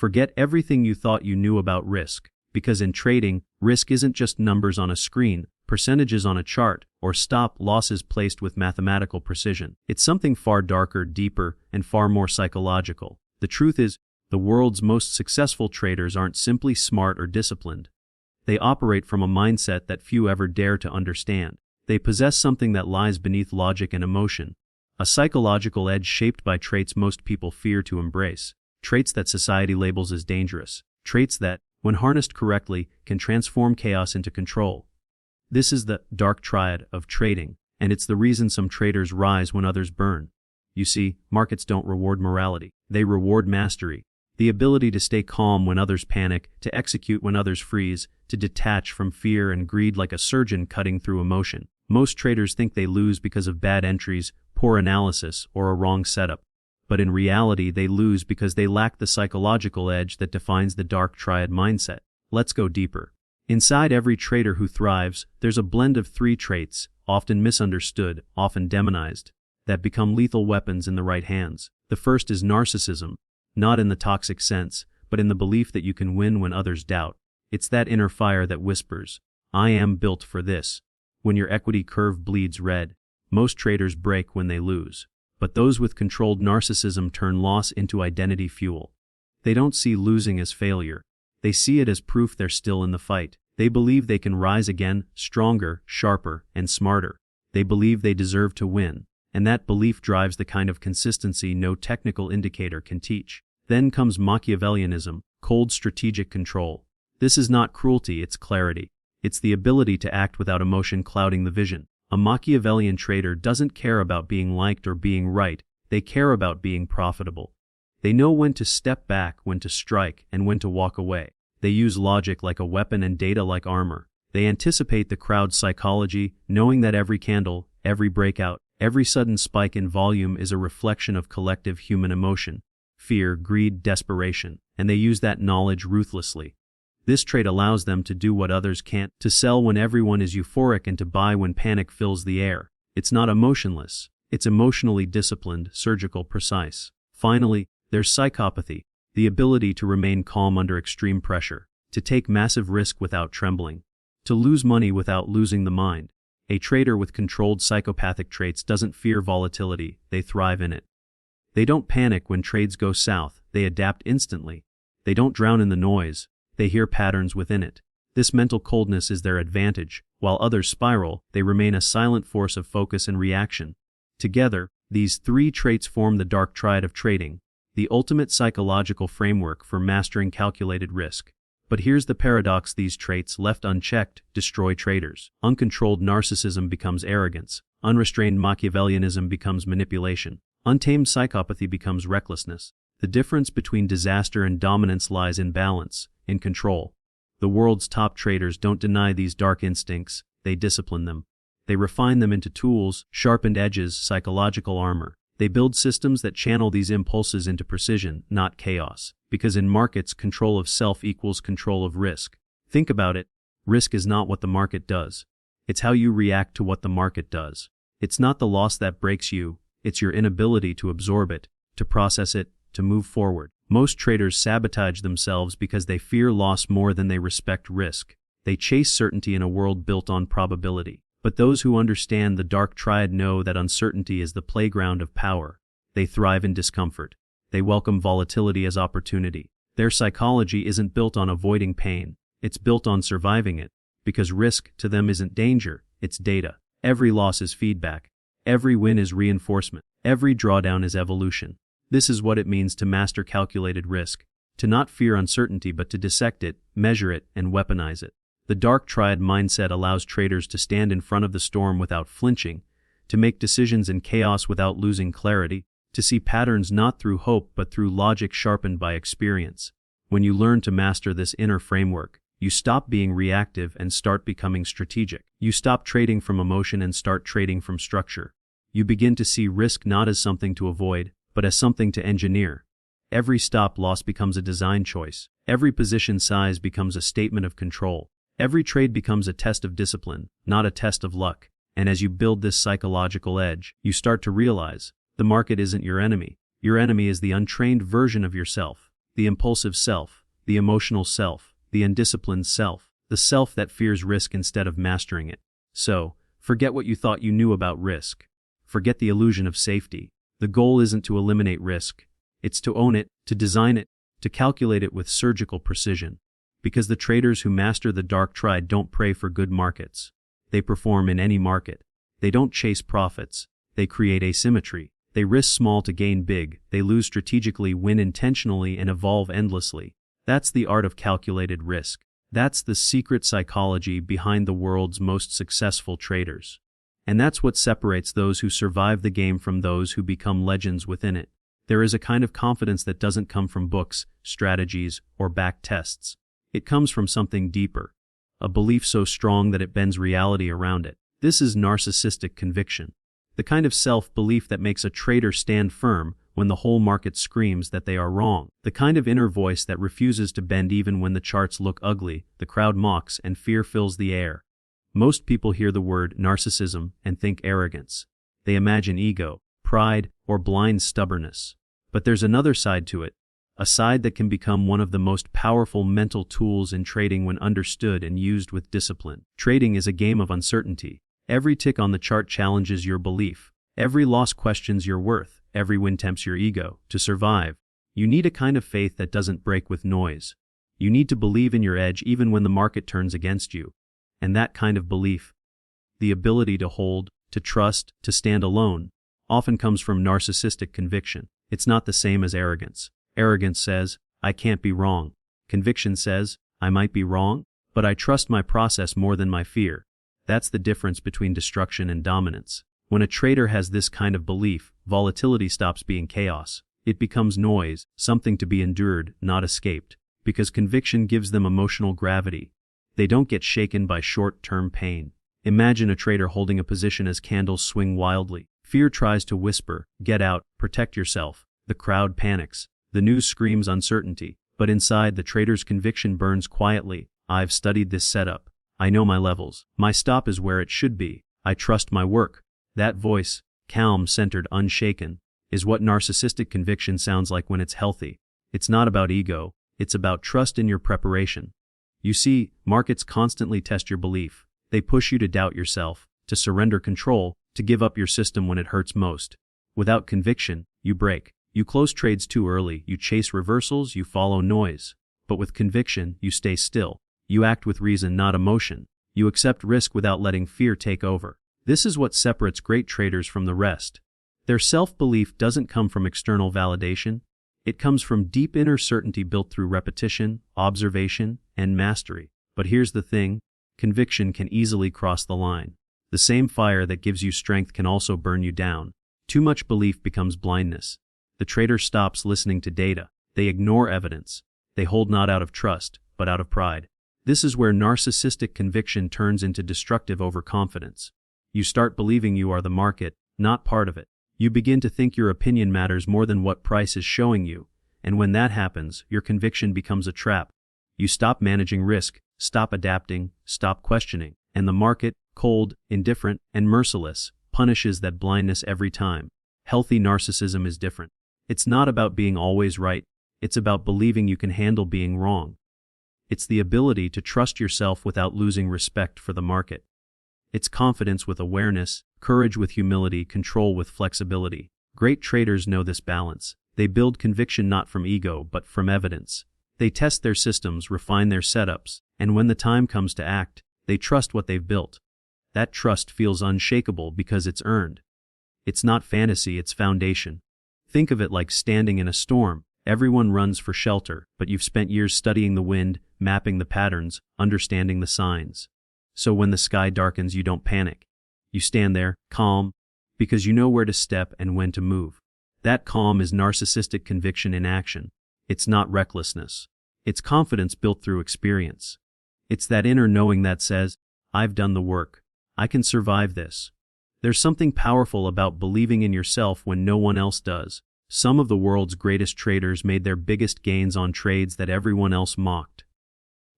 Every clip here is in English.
Forget everything you thought you knew about risk, because in trading, risk isn't just numbers on a screen, percentages on a chart, or stop losses placed with mathematical precision. It's something far darker, deeper, and far more psychological. The truth is, the world's most successful traders aren't simply smart or disciplined. They operate from a mindset that few ever dare to understand. They possess something that lies beneath logic and emotion, a psychological edge shaped by traits most people fear to embrace, traits that society labels as dangerous, traits that, when harnessed correctly, can transform chaos into control. This is the Dark Triad of Trading, and it's the reason some traders rise when others burn. You see, markets don't reward morality. They reward mastery. The ability to stay calm when others panic, to execute when others freeze, to detach from fear and greed like a surgeon cutting through emotion. Most traders think they lose because of bad entries, poor analysis, or a wrong setup. But in reality, they lose because they lack the psychological edge that defines the Dark Triad mindset. Let's go deeper. Inside every trader who thrives, there's a blend of three traits, often misunderstood, often demonized, that become lethal weapons in the right hands. The first is narcissism, not in the toxic sense, but in the belief that you can win when others doubt. It's that inner fire that whispers, "I am built for this." When your equity curve bleeds red, most traders break when they lose. But those with controlled narcissism turn loss into identity fuel. They don't see losing as failure. They see it as proof they're still in the fight. They believe they can rise again, stronger, sharper, and smarter. They believe they deserve to win, and that belief drives the kind of consistency no technical indicator can teach. Then comes Machiavellianism, cold strategic control. This is not cruelty, it's clarity. It's the ability to act without emotion clouding the vision. A Machiavellian trader doesn't care about being liked or being right, they care about being profitable. They know when to step back, when to strike, and when to walk away. They use logic like a weapon and data like armor. They anticipate the crowd's psychology, knowing that every candle, every breakout, every sudden spike in volume is a reflection of collective human emotion, fear, greed, desperation, and they use that knowledge ruthlessly. This trait allows them to do what others can't, to sell when everyone is euphoric and to buy when panic fills the air. It's not emotionless. It's emotionally disciplined, surgical, precise. Finally, there's psychopathy, the ability to remain calm under extreme pressure, to take massive risk without trembling, to lose money without losing the mind. A trader with controlled psychopathic traits doesn't fear volatility, they thrive in it. They don't panic when trades go south, they adapt instantly. They don't drown in the noise, they hear patterns within it. This mental coldness is their advantage. While others spiral, they remain a silent force of focus and reaction. Together, these three traits form the Dark Triad of Trading, the ultimate psychological framework for mastering calculated risk. But here's the paradox: these traits, left unchecked, destroy traders. Uncontrolled narcissism becomes arrogance. Unrestrained Machiavellianism becomes manipulation. Untamed psychopathy becomes recklessness. The difference between disaster and dominance lies in balance, in control. The world's top traders don't deny these dark instincts, they discipline them. They refine them into tools, sharpened edges, psychological armor. They build systems that channel these impulses into precision, not chaos. Because in markets, control of self equals control of risk. Think about it. Risk is not what the market does. It's how you react to what the market does. It's not the loss that breaks you, it's your inability to absorb it, to process it, to move forward. Most traders sabotage themselves because they fear loss more than they respect risk. They chase certainty in a world built on probability. But those who understand the Dark Triad know that uncertainty is the playground of power. They thrive in discomfort. They welcome volatility as opportunity. Their psychology isn't built on avoiding pain. It's built on surviving it. Because risk, to them, isn't danger, it's data. Every loss is feedback. Every win is reinforcement. Every drawdown is evolution. This is what it means to master calculated risk. To not fear uncertainty but to dissect it, measure it, and weaponize it. The Dark Triad mindset allows traders to stand in front of the storm without flinching, to make decisions in chaos without losing clarity, to see patterns not through hope but through logic sharpened by experience. When you learn to master this inner framework, you stop being reactive and start becoming strategic. You stop trading from emotion and start trading from structure. You begin to see risk not as something to avoid, but as something to engineer. Every stop loss becomes a design choice. Every position size becomes a statement of control. Every trade becomes a test of discipline, not a test of luck. And as you build this psychological edge, you start to realize the market isn't your enemy. Your enemy is the untrained version of yourself. the impulsive self, the emotional self, the undisciplined self, the self that fears risk instead of mastering it. So, forget what you thought you knew about risk. Forget the illusion of safety. The goal isn't to eliminate risk. It's to own it, to design it, to calculate it with surgical precision. Because the traders who master the Dark Triad don't pray for good markets. They perform in any market. They don't chase profits. They create asymmetry. They risk small to gain big. They lose strategically, win intentionally, and evolve endlessly. That's the art of calculated risk. That's the secret psychology behind the world's most successful traders. And that's what separates those who survive the game from those who become legends within it. There is a kind of confidence that doesn't come from books, strategies, or back tests. It comes from something deeper. A belief so strong that it bends reality around it. This is narcissistic conviction. The kind of self-belief that makes a trader stand firm when the whole market screams that they are wrong. The kind of inner voice that refuses to bend even when the charts look ugly, the crowd mocks, and fear fills the air. Most people hear the word narcissism and think arrogance. They imagine ego, pride, or blind stubbornness. But there's another side to it. A side that can become one of the most powerful mental tools in trading when understood and used with discipline. Trading is a game of uncertainty. Every tick on the chart challenges your belief. Every loss questions your worth. Every win tempts your ego. To survive, you need a kind of faith that doesn't break with noise. You need to believe in your edge even when the market turns against you. And that kind of belief, the ability to hold, to trust, to stand alone, often comes from narcissistic conviction. It's not the same as arrogance. Arrogance says, I can't be wrong. Conviction says, I might be wrong, but I trust my process more than my fear. That's the difference between destruction and dominance. When a trader has this kind of belief, volatility stops being chaos. It becomes noise, something to be endured, not escaped. Because conviction gives them emotional gravity. They don't get shaken by short-term pain. Imagine a trader holding a position as candles swing wildly. Fear tries to whisper, get out, protect yourself. The crowd panics. The news screams uncertainty. But inside, the trader's conviction burns quietly. I've studied this setup. I know my levels. My stop is where it should be. I trust my work. That voice, calm, centered, unshaken, is what narcissistic conviction sounds like when it's healthy. It's not about ego. It's about trust in your preparation. You see, markets constantly test your belief. They push you to doubt yourself, to surrender control, to give up your system when it hurts most. Without conviction, you break. You close trades too early, you chase reversals, you follow noise. But with conviction, you stay still. You act with reason, not emotion. You accept risk without letting fear take over. This is what separates great traders from the rest. Their self-belief doesn't come from external validation. It comes from deep inner certainty built through repetition, observation, and mastery. But here's the thing, conviction can easily cross the line. The same fire that gives you strength can also burn you down. Too much belief becomes blindness. The trader stops listening to data. They ignore evidence. They hold not out of trust, but out of pride. This is where narcissistic conviction turns into destructive overconfidence. You start believing you are the market, not part of it. You begin to think your opinion matters more than what price is showing you, and when that happens, your conviction becomes a trap. You stop managing risk, stop adapting, stop questioning, and the market, cold, indifferent, and merciless, punishes that blindness every time. Healthy narcissism is different. It's not about being always right. It's about believing you can handle being wrong. It's the ability to trust yourself without losing respect for the market. It's confidence with awareness, courage with humility, control with flexibility. Great traders know this balance. They build conviction not from ego but from evidence. They test their systems, refine their setups, and when the time comes to act, they trust what they've built. That trust feels unshakable because it's earned. It's not fantasy, it's foundation. Think of it like standing in a storm. Everyone runs for shelter, but you've spent years studying the wind, mapping the patterns, understanding the signs. So when the sky darkens, you don't panic. You stand there, calm, because you know where to step and when to move. That calm is narcissistic conviction in action. It's not recklessness. It's confidence built through experience. It's that inner knowing that says, I've done the work. I can survive this. There's something powerful about believing in yourself when no one else does. Some of the world's greatest traders made their biggest gains on trades that everyone else mocked.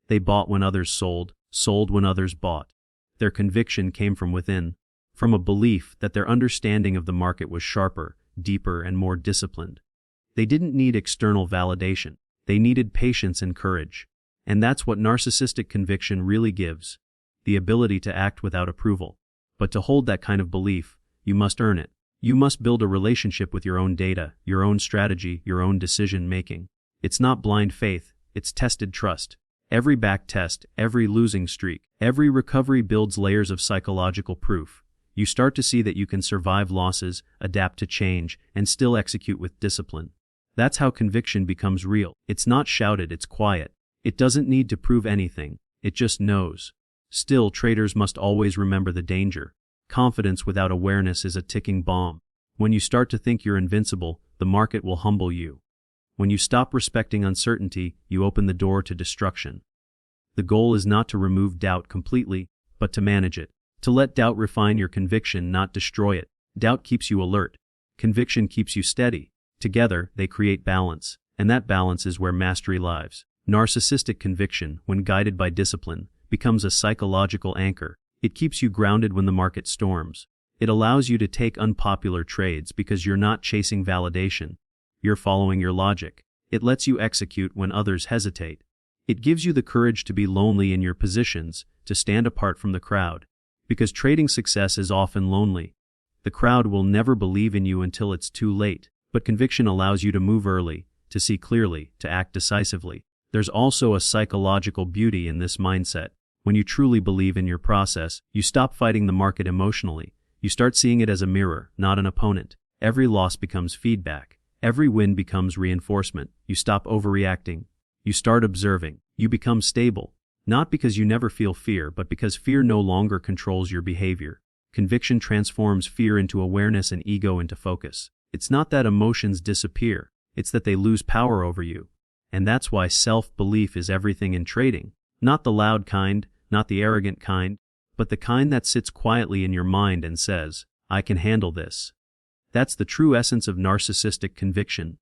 They bought when others sold, sold when others bought. Their conviction came from within, from a belief that their understanding of the market was sharper, deeper, and more disciplined. They didn't need external validation. They needed patience and courage. And that's what narcissistic conviction really gives. The ability to act without approval. But to hold that kind of belief, you must earn it. You must build a relationship with your own data, your own strategy, your own decision-making. It's not blind faith, it's tested trust. Every back test, every losing streak, every recovery builds layers of psychological proof. You start to see that you can survive losses, adapt to change, and still execute with discipline. That's how conviction becomes real. It's not shouted, it's quiet. It doesn't need to prove anything, it just knows. Still, traders must always remember the danger. Confidence without awareness is a ticking bomb. When you start to think you're invincible, the market will humble you. When you stop respecting uncertainty, you open the door to destruction. The goal is not to remove doubt completely, but to manage it. To let doubt refine your conviction, not destroy it. Doubt keeps you alert. Conviction keeps you steady. Together, they create balance, and that balance is where mastery lies. Narcissistic conviction, when guided by discipline, becomes a psychological anchor. It keeps you grounded when the market storms. It allows you to take unpopular trades because you're not chasing validation. You're following your logic. It lets you execute when others hesitate. It gives you the courage to be lonely in your positions, to stand apart from the crowd. Because trading success is often lonely. The crowd will never believe in you until it's too late. But conviction allows you to move early, to see clearly, to act decisively. There's also a psychological beauty in this mindset. When you truly believe in your process, you stop fighting the market emotionally. You start seeing it as a mirror, not an opponent. Every loss becomes feedback. Every win becomes reinforcement. You stop overreacting. You start observing. You become stable. Not because you never feel fear, but because fear no longer controls your behavior. Conviction transforms fear into awareness and ego into focus. It's not that emotions disappear. It's that they lose power over you. And that's why self-belief is everything in trading. Not the loud kind, not the arrogant kind, but the kind that sits quietly in your mind and says, I can handle this. That's the true essence of narcissistic conviction.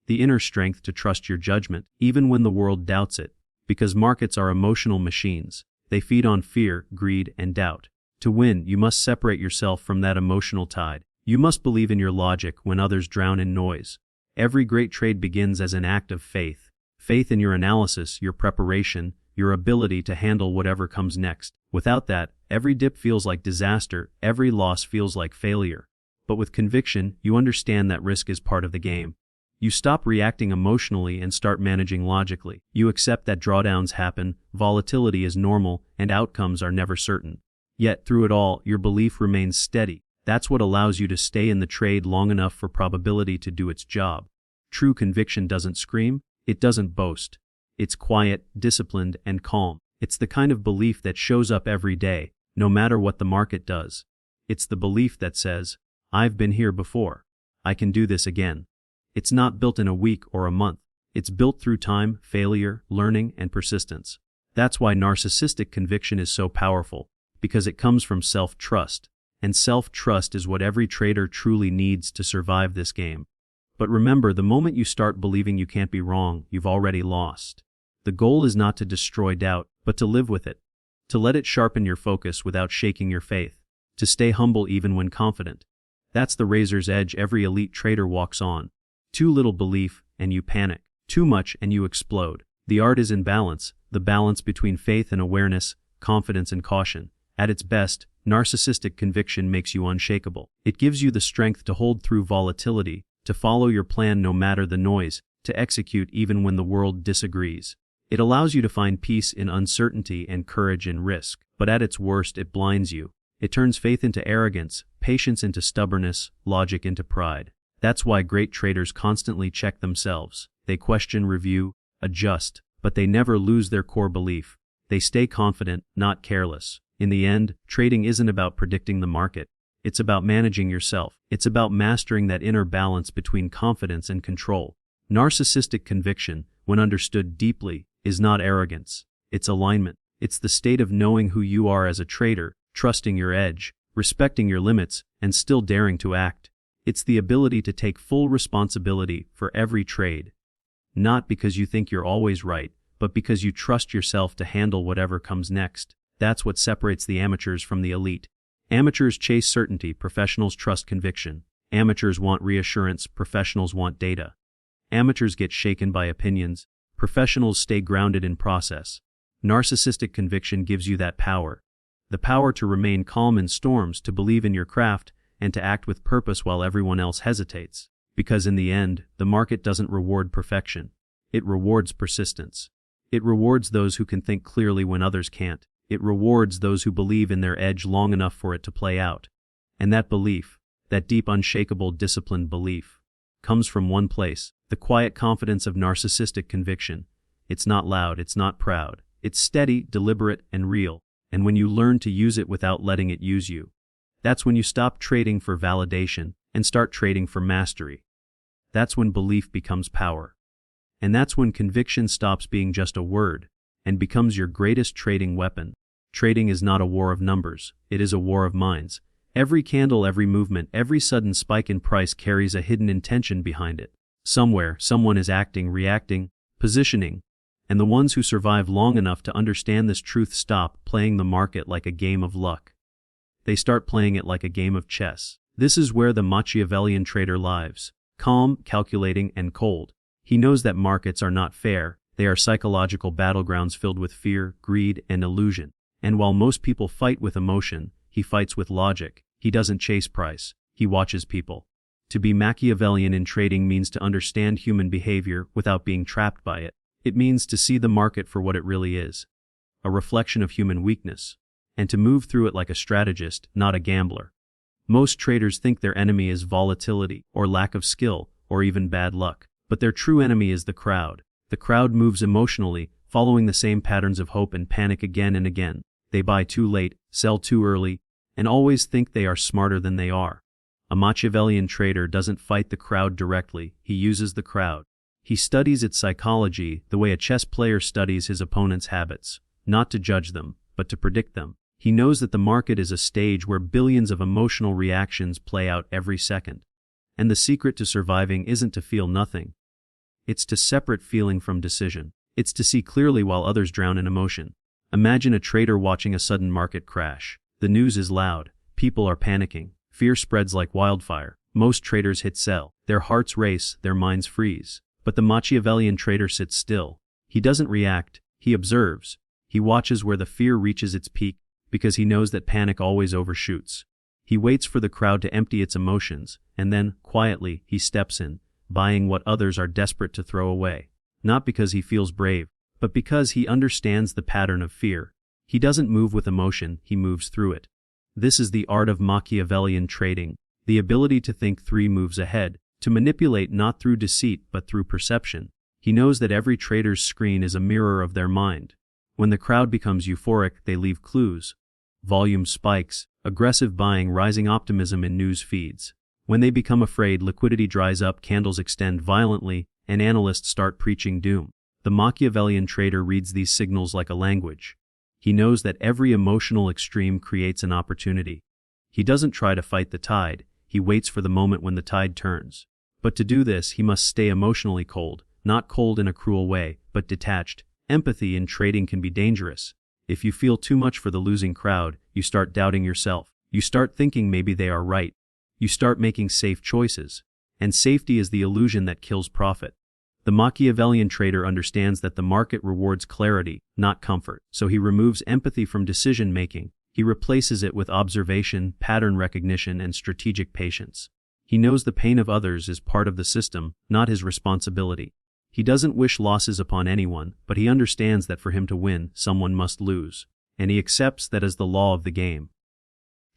The inner strength to trust your judgment, even when the world doubts it. Because markets are emotional machines. They feed on fear, greed, and doubt. To win, you must separate yourself from that emotional tide. You must believe in your logic when others drown in noise. Every great trade begins as an act of faith. Faith in your analysis, your preparation, your ability to handle whatever comes next. Without that, every dip feels like disaster, every loss feels like failure. But with conviction, you understand that risk is part of the game. You stop reacting emotionally and start managing logically. You accept that drawdowns happen, volatility is normal, and outcomes are never certain. Yet, through it all, your belief remains steady. That's what allows you to stay in the trade long enough for probability to do its job. True conviction doesn't scream, it doesn't boast. It's quiet, disciplined, and calm. It's the kind of belief that shows up every day, no matter what the market does. It's the belief that says, I've been here before. I can do this again. It's not built in a week or a month. It's built through time, failure, learning, and persistence. That's why narcissistic conviction is so powerful, because it comes from self-trust. And self-trust is what every trader truly needs to survive this game. But remember, the moment you start believing you can't be wrong, you've already lost. The goal is not to destroy doubt, but to live with it. To let it sharpen your focus without shaking your faith. To stay humble even when confident. That's the razor's edge every elite trader walks on. Too little belief, and you panic. Too much, and you explode. The art is in balance, the balance between faith and awareness, confidence and caution. At its best, narcissistic conviction makes you unshakable. It gives you the strength to hold through volatility, to follow your plan no matter the noise, to execute even when the world disagrees. It allows you to find peace in uncertainty and courage in risk. But at its worst, it blinds you. It turns faith into arrogance, patience into stubbornness, logic into pride. That's why great traders constantly check themselves. They question, review, adjust, but they never lose their core belief. They stay confident, not careless. In the end, trading isn't about predicting the market. It's about managing yourself. It's about mastering that inner balance between confidence and control. Narcissistic conviction, when understood deeply, is not arrogance. It's alignment. It's the state of knowing who you are as a trader, trusting your edge, respecting your limits, and still daring to act. It's the ability to take full responsibility for every trade. Not because you think you're always right, but because you trust yourself to handle whatever comes next. That's what separates the amateurs from the elite. Amateurs chase certainty, professionals trust conviction. Amateurs want reassurance, professionals want data. Amateurs get shaken by opinions, Professionals stay grounded in process. Narcissistic conviction gives you that power. The power to remain calm in storms, to believe in your craft, and to act with purpose while everyone else hesitates. Because in the end, the market doesn't reward perfection. It rewards persistence. It rewards those who can think clearly when others can't. It rewards those who believe in their edge long enough for it to play out. And that belief, that deep, unshakable, disciplined belief, comes from one place: the quiet confidence of narcissistic conviction. It's not loud, it's not proud. It's steady, deliberate, and real. And when you learn to use it without letting it use you, that's when you stop trading for validation and start trading for mastery. That's when belief becomes power. And that's when conviction stops being just a word and becomes your greatest trading weapon. Trading is not a war of numbers, it is a war of minds. Every candle, every movement, every sudden spike in price carries a hidden intention behind it. Somewhere, someone is acting, reacting, positioning. And the ones who survive long enough to understand this truth stop playing the market like a game of luck. They start playing it like a game of chess. This is where the Machiavellian trader lives. Calm, calculating, and cold. He knows that markets are not fair. They are psychological battlegrounds filled with fear, greed, and illusion. And while most people fight with emotion, he fights with logic. He doesn't chase price. He watches people. To be Machiavellian in trading means to understand human behavior without being trapped by it. It means to see the market for what it really is, a reflection of human weakness, and to move through it like a strategist, not a gambler. Most traders think their enemy is volatility, or lack of skill, or even bad luck. But their true enemy is the crowd. The crowd moves emotionally, following the same patterns of hope and panic again and again. They buy too late, sell too early, and always think they are smarter than they are. A Machiavellian trader doesn't fight the crowd directly, he uses the crowd. He studies its psychology the way a chess player studies his opponent's habits, not to judge them, but to predict them. He knows that the market is a stage where billions of emotional reactions play out every second. And the secret to surviving isn't to feel nothing. It's to separate feeling from decision. It's to see clearly while others drown in emotion. Imagine a trader watching a sudden market crash. The news is loud. People are panicking. Fear spreads like wildfire. Most traders hit sell. Their hearts race, their minds freeze. But the Machiavellian trader sits still. He doesn't react. He observes. He watches where the fear reaches its peak, because he knows that panic always overshoots. He waits for the crowd to empty its emotions, and then, quietly, he steps in, buying what others are desperate to throw away. Not because he feels brave, but because he understands the pattern of fear. He doesn't move with emotion, he moves through it. This is the art of Machiavellian trading, the ability to think 3 moves ahead, to manipulate not through deceit but through perception. He knows that every trader's screen is a mirror of their mind. When the crowd becomes euphoric, they leave clues. Volume spikes, aggressive buying, rising optimism in news feeds. When they become afraid, liquidity dries up, candles extend violently, and analysts start preaching doom. The Machiavellian trader reads these signals like a language. He knows that every emotional extreme creates an opportunity. He doesn't try to fight the tide, he waits for the moment when the tide turns. But to do this, he must stay emotionally cold, not cold in a cruel way, but detached. Empathy in trading can be dangerous. If you feel too much for the losing crowd, you start doubting yourself. You start thinking maybe they are right. You start making safe choices. And safety is the illusion that kills profit. The Machiavellian trader understands that the market rewards clarity, not comfort. So he removes empathy from decision-making. He replaces it with observation, pattern recognition, and strategic patience. He knows the pain of others is part of the system, not his responsibility. He doesn't wish losses upon anyone, but he understands that for him to win, someone must lose. And he accepts that as the law of the game.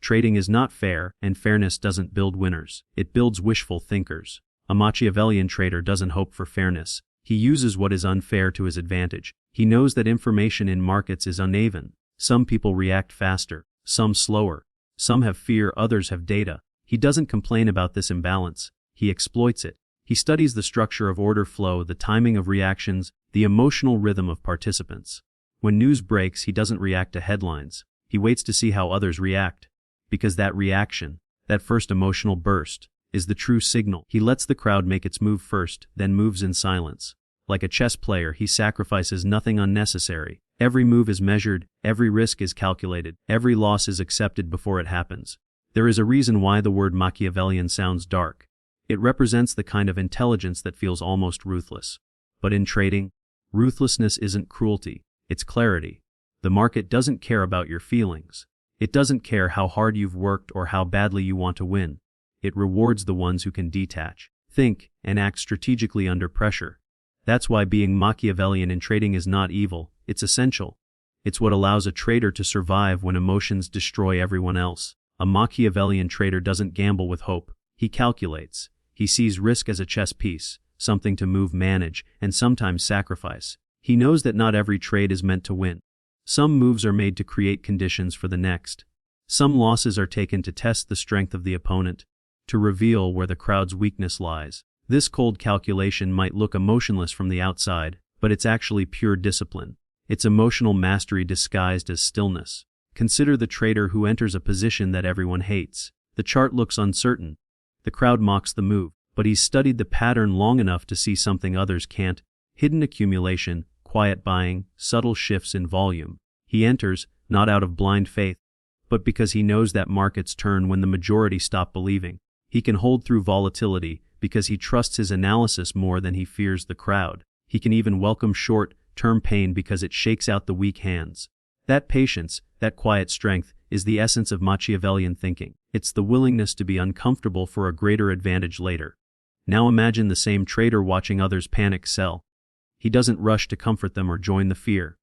Trading is not fair, and fairness doesn't build winners. It builds wishful thinkers. A Machiavellian trader doesn't hope for fairness. He uses what is unfair to his advantage. He knows that information in markets is uneven. Some people react faster, some slower. Some have fear, others have data. He doesn't complain about this imbalance. He exploits it. He studies the structure of order flow, the timing of reactions, the emotional rhythm of participants. When news breaks, he doesn't react to headlines. He waits to see how others react. Because that reaction, that first emotional burst, is the true signal. He lets the crowd make its move first, then moves in silence. Like a chess player, he sacrifices nothing unnecessary. Every move is measured, every risk is calculated, every loss is accepted before it happens. There is a reason why the word Machiavellian sounds dark. It represents the kind of intelligence that feels almost ruthless. But in trading, Ruthlessness isn't cruelty, it's clarity. The market doesn't care about your feelings. It doesn't care how hard you've worked or how badly you want to win. It rewards the ones who can detach, think, and act strategically under pressure. That's why being Machiavellian in trading is not evil, it's essential. It's what allows a trader to survive when emotions destroy everyone else. A Machiavellian trader doesn't gamble with hope. He calculates. He sees risk as a chess piece, something to move, manage, and sometimes sacrifice. He knows that not every trade is meant to win. Some moves are made to create conditions for the next. Some losses are taken to test the strength of the opponent, to reveal where the crowd's weakness lies. This cold calculation might look emotionless from the outside, but it's actually pure discipline. It's emotional mastery disguised as stillness. Consider the trader who enters a position that everyone hates. The chart looks uncertain. The crowd mocks the move, but he's studied the pattern long enough to see something others can't: hidden accumulation, quiet buying, subtle shifts in volume. He enters, not out of blind faith, but because he knows that markets turn when the majority stop believing. He can hold through volatility because he trusts his analysis more than he fears the crowd. He can even welcome short-term pain because it shakes out the weak hands. That patience, that quiet strength, is the essence of Machiavellian thinking. It's the willingness to be uncomfortable for a greater advantage later. Now imagine the same trader watching others panic sell. He doesn't rush to comfort them or join the fear.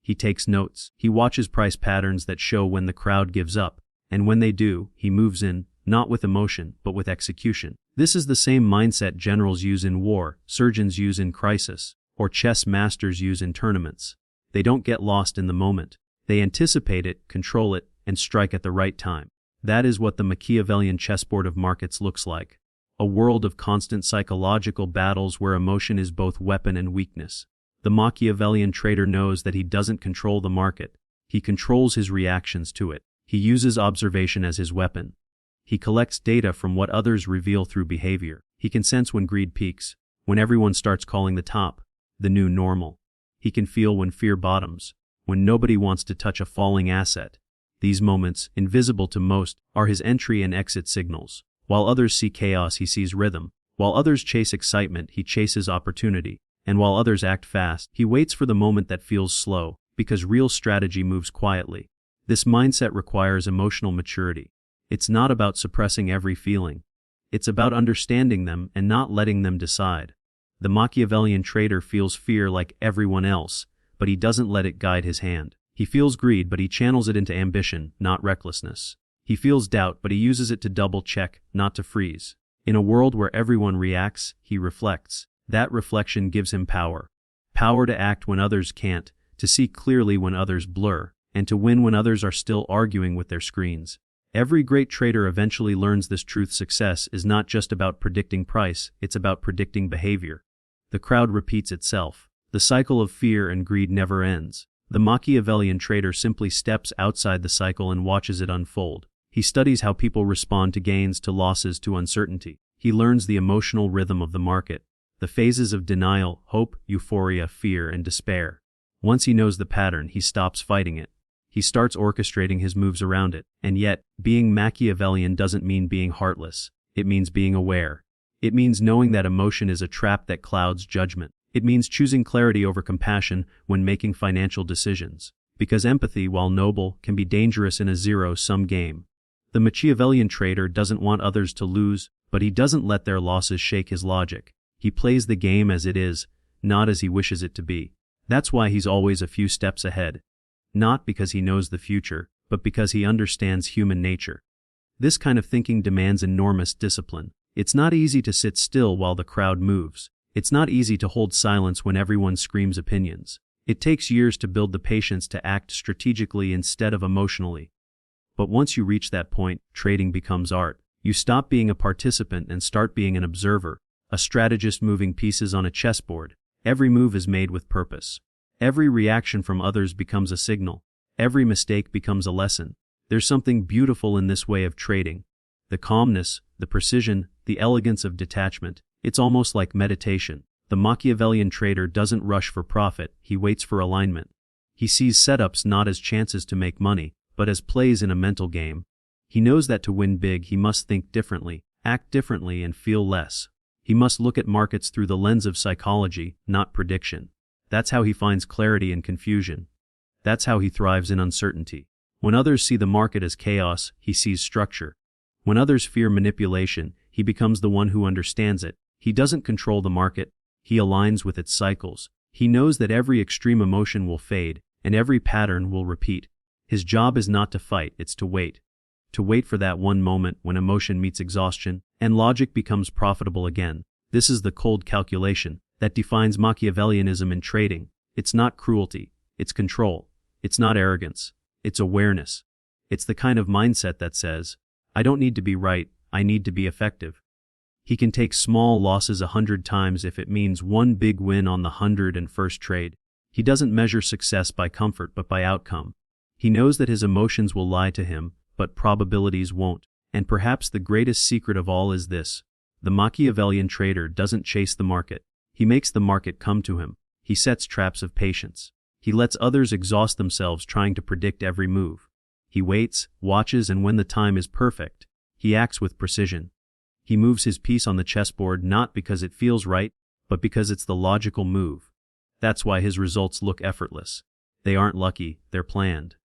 He takes notes. He watches price patterns that show when the crowd gives up, and when they do, he moves in, not with emotion, but with execution. This is the same mindset generals use in war, surgeons use in crisis, or chess masters use in tournaments. They don't get lost in the moment. They anticipate it, control it, and strike at the right time. That is what the Machiavellian chessboard of markets looks like. A world of constant psychological battles where emotion is both weapon and weakness. The Machiavellian trader knows that he doesn't control the market. He controls his reactions to it. He uses observation as his weapon. He collects data from what others reveal through behavior. He can sense when greed peaks, when everyone starts calling the top the new normal. He can feel when fear bottoms, when nobody wants to touch a falling asset. These moments, invisible to most, are his entry and exit signals. While others see chaos, he sees rhythm. While others chase excitement, he chases opportunity. And while others act fast, he waits for the moment that feels slow, because real strategy moves quietly. This mindset requires emotional maturity. It's not about suppressing every feeling. It's about understanding them and not letting them decide. The Machiavellian trader feels fear like everyone else, but he doesn't let it guide his hand. He feels greed, but he channels it into ambition, not recklessness. He feels doubt, but he uses it to double-check, not to freeze. In a world where everyone reacts, he reflects. That reflection gives him power. Power to act when others can't, to see clearly when others blur, and to win when others are still arguing with their screens. Every great trader eventually learns this truth: success is not just about predicting price, it's about predicting behavior. The crowd repeats itself. The cycle of fear and greed never ends. The Machiavellian trader simply steps outside the cycle and watches it unfold. He studies how people respond to gains, to losses, to uncertainty. He learns the emotional rhythm of the market, the phases of denial, hope, euphoria, fear, and despair. Once he knows the pattern, he stops fighting it. He starts orchestrating his moves around it. And yet, being Machiavellian doesn't mean being heartless. It means being aware. It means knowing that emotion is a trap that clouds judgment. It means choosing clarity over compassion when making financial decisions. Because empathy, while noble, can be dangerous in a zero-sum game. The Machiavellian trader doesn't want others to lose, but he doesn't let their losses shake his logic. He plays the game as it is, not as he wishes it to be. That's why he's always a few steps ahead. Not because he knows the future, but because he understands human nature. This kind of thinking demands enormous discipline. It's not easy to sit still while the crowd moves. It's not easy to hold silence when everyone screams opinions. It takes years to build the patience to act strategically instead of emotionally. But once you reach that point, trading becomes art. You stop being a participant and start being an observer, a strategist moving pieces on a chessboard. Every move is made with purpose. Every reaction from others becomes a signal. Every mistake becomes a lesson. There's something beautiful in this way of trading. The calmness, the precision, the elegance of detachment. It's almost like meditation. The Machiavellian trader doesn't rush for profit, he waits for alignment. He sees setups not as chances to make money, but as plays in a mental game. He knows that to win big he must think differently, act differently, and feel less. He must look at markets through the lens of psychology, not prediction. That's how he finds clarity in confusion. That's how he thrives in uncertainty. When others see the market as chaos, he sees structure. When others fear manipulation, he becomes the one who understands it. He doesn't control the market, he aligns with its cycles. He knows that every extreme emotion will fade, and every pattern will repeat. His job is not to fight, it's to wait. To wait for that one moment when emotion meets exhaustion, and logic becomes profitable again. This is the cold calculation that defines Machiavellianism in trading. It's not cruelty, it's control. It's not arrogance, it's awareness. It's the kind of mindset that says, I don't need to be right, I need to be effective. He can take small losses 100 times if it means one big win on the 101st trade. He doesn't measure success by comfort but by outcome. He knows that his emotions will lie to him, but probabilities won't. And perhaps the greatest secret of all is this: the Machiavellian trader doesn't chase the market. He makes the market come to him. He sets traps of patience. He lets others exhaust themselves trying to predict every move. He waits, watches, and when the time is perfect, he acts with precision. He moves his piece on the chessboard not because it feels right, but because it's the logical move. That's why his results look effortless. They aren't lucky, they're planned.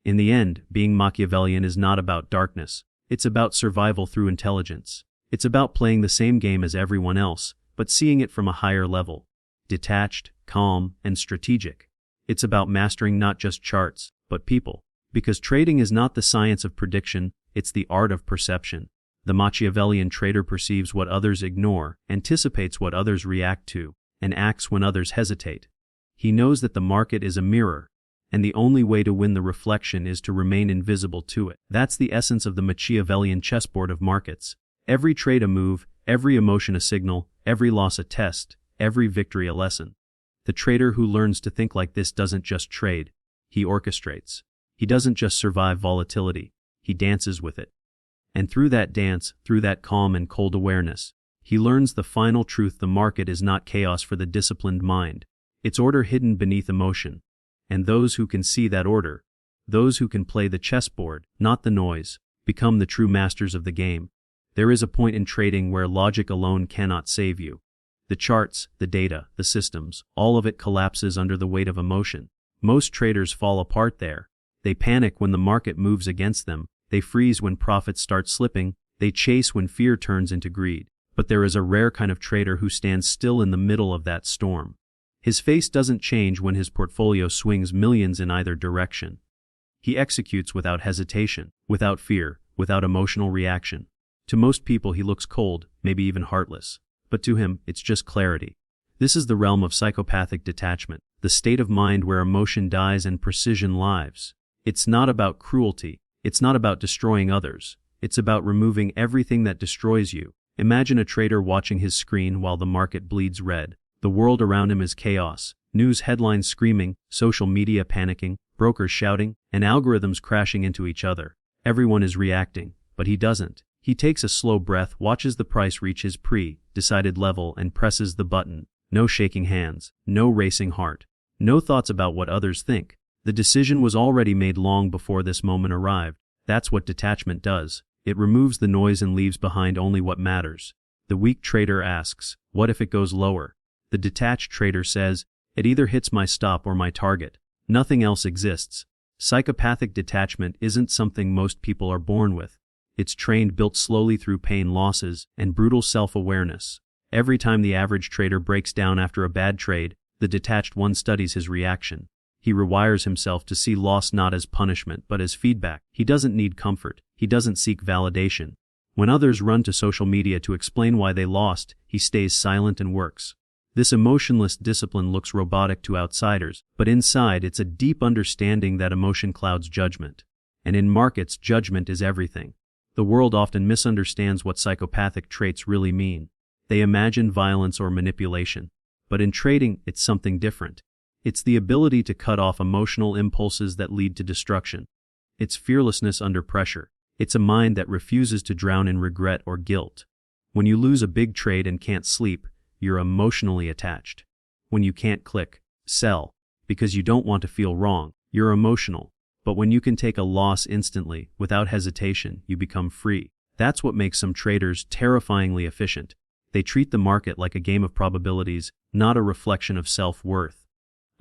In the end, being Machiavellian is not about darkness. It's about survival through intelligence. It's about playing the same game as everyone else, but seeing it from a higher level. Detached, calm, and strategic. It's about mastering not just charts, but people. Because trading is not the science of prediction, it's the art of perception. The Machiavellian trader perceives what others ignore, anticipates what others react to, and acts when others hesitate. He knows that the market is a mirror, and the only way to win the reflection is to remain invisible to it. That's the essence of the Machiavellian chessboard of markets. Every trade a move, every emotion a signal, every loss a test, every victory a lesson. The trader who learns to think like this doesn't just trade, he orchestrates. He doesn't just survive volatility, he dances with it. And through that dance, through that calm and cold awareness, he learns the final truth: the market is not chaos for the disciplined mind. It's order hidden beneath emotion. And those who can see that order, those who can play the chessboard, not the noise, become the true masters of the game. There is a point in trading where logic alone cannot save you. The charts, the data, the systems, all of it collapses under the weight of emotion. Most traders fall apart there. They panic when the market moves against them. They freeze when profits start slipping. They chase when fear turns into greed. But there is a rare kind of trader who stands still in the middle of that storm. His face doesn't change when his portfolio swings millions in either direction. He executes without hesitation, without fear, without emotional reaction. To most people he looks cold, maybe even heartless. But to him, it's just clarity. This is the realm of psychopathic detachment, the state of mind where emotion dies and precision lives. It's not about cruelty. It's not about destroying others. It's about removing everything that destroys you. Imagine a trader watching his screen while the market bleeds red. The world around him is chaos. News headlines screaming, social media panicking, brokers shouting, and algorithms crashing into each other. Everyone is reacting, but he doesn't. He takes a slow breath, watches the price reach his pre-decided level, and presses the button. No shaking hands, no racing heart, no thoughts about what others think. The decision was already made long before this moment arrived. That's what detachment does. It removes the noise and leaves behind only what matters. The weak trader asks, what if it goes lower? The detached trader says, it either hits my stop or my target. Nothing else exists. Psychopathic detachment isn't something most people are born with. It's trained, built slowly through pain, losses, and brutal self-awareness. Every time the average trader breaks down after a bad trade, the detached one studies his reaction. He rewires himself to see loss not as punishment but as feedback. He doesn't need comfort. He doesn't seek validation. When others run to social media to explain why they lost, he stays silent and works. This emotionless discipline looks robotic to outsiders, but inside it's a deep understanding that emotion clouds judgment. And in markets, judgment is everything. The world often misunderstands what psychopathic traits really mean. They imagine violence or manipulation. But in trading, it's something different. It's the ability to cut off emotional impulses that lead to destruction. It's fearlessness under pressure. It's a mind that refuses to drown in regret or guilt. When you lose a big trade and can't sleep, you're emotionally attached. When you can't click, sell, because you don't want to feel wrong, you're emotional. But when you can take a loss instantly, without hesitation, you become free. That's what makes some traders terrifyingly efficient. They treat the market like a game of probabilities, not a reflection of self-worth.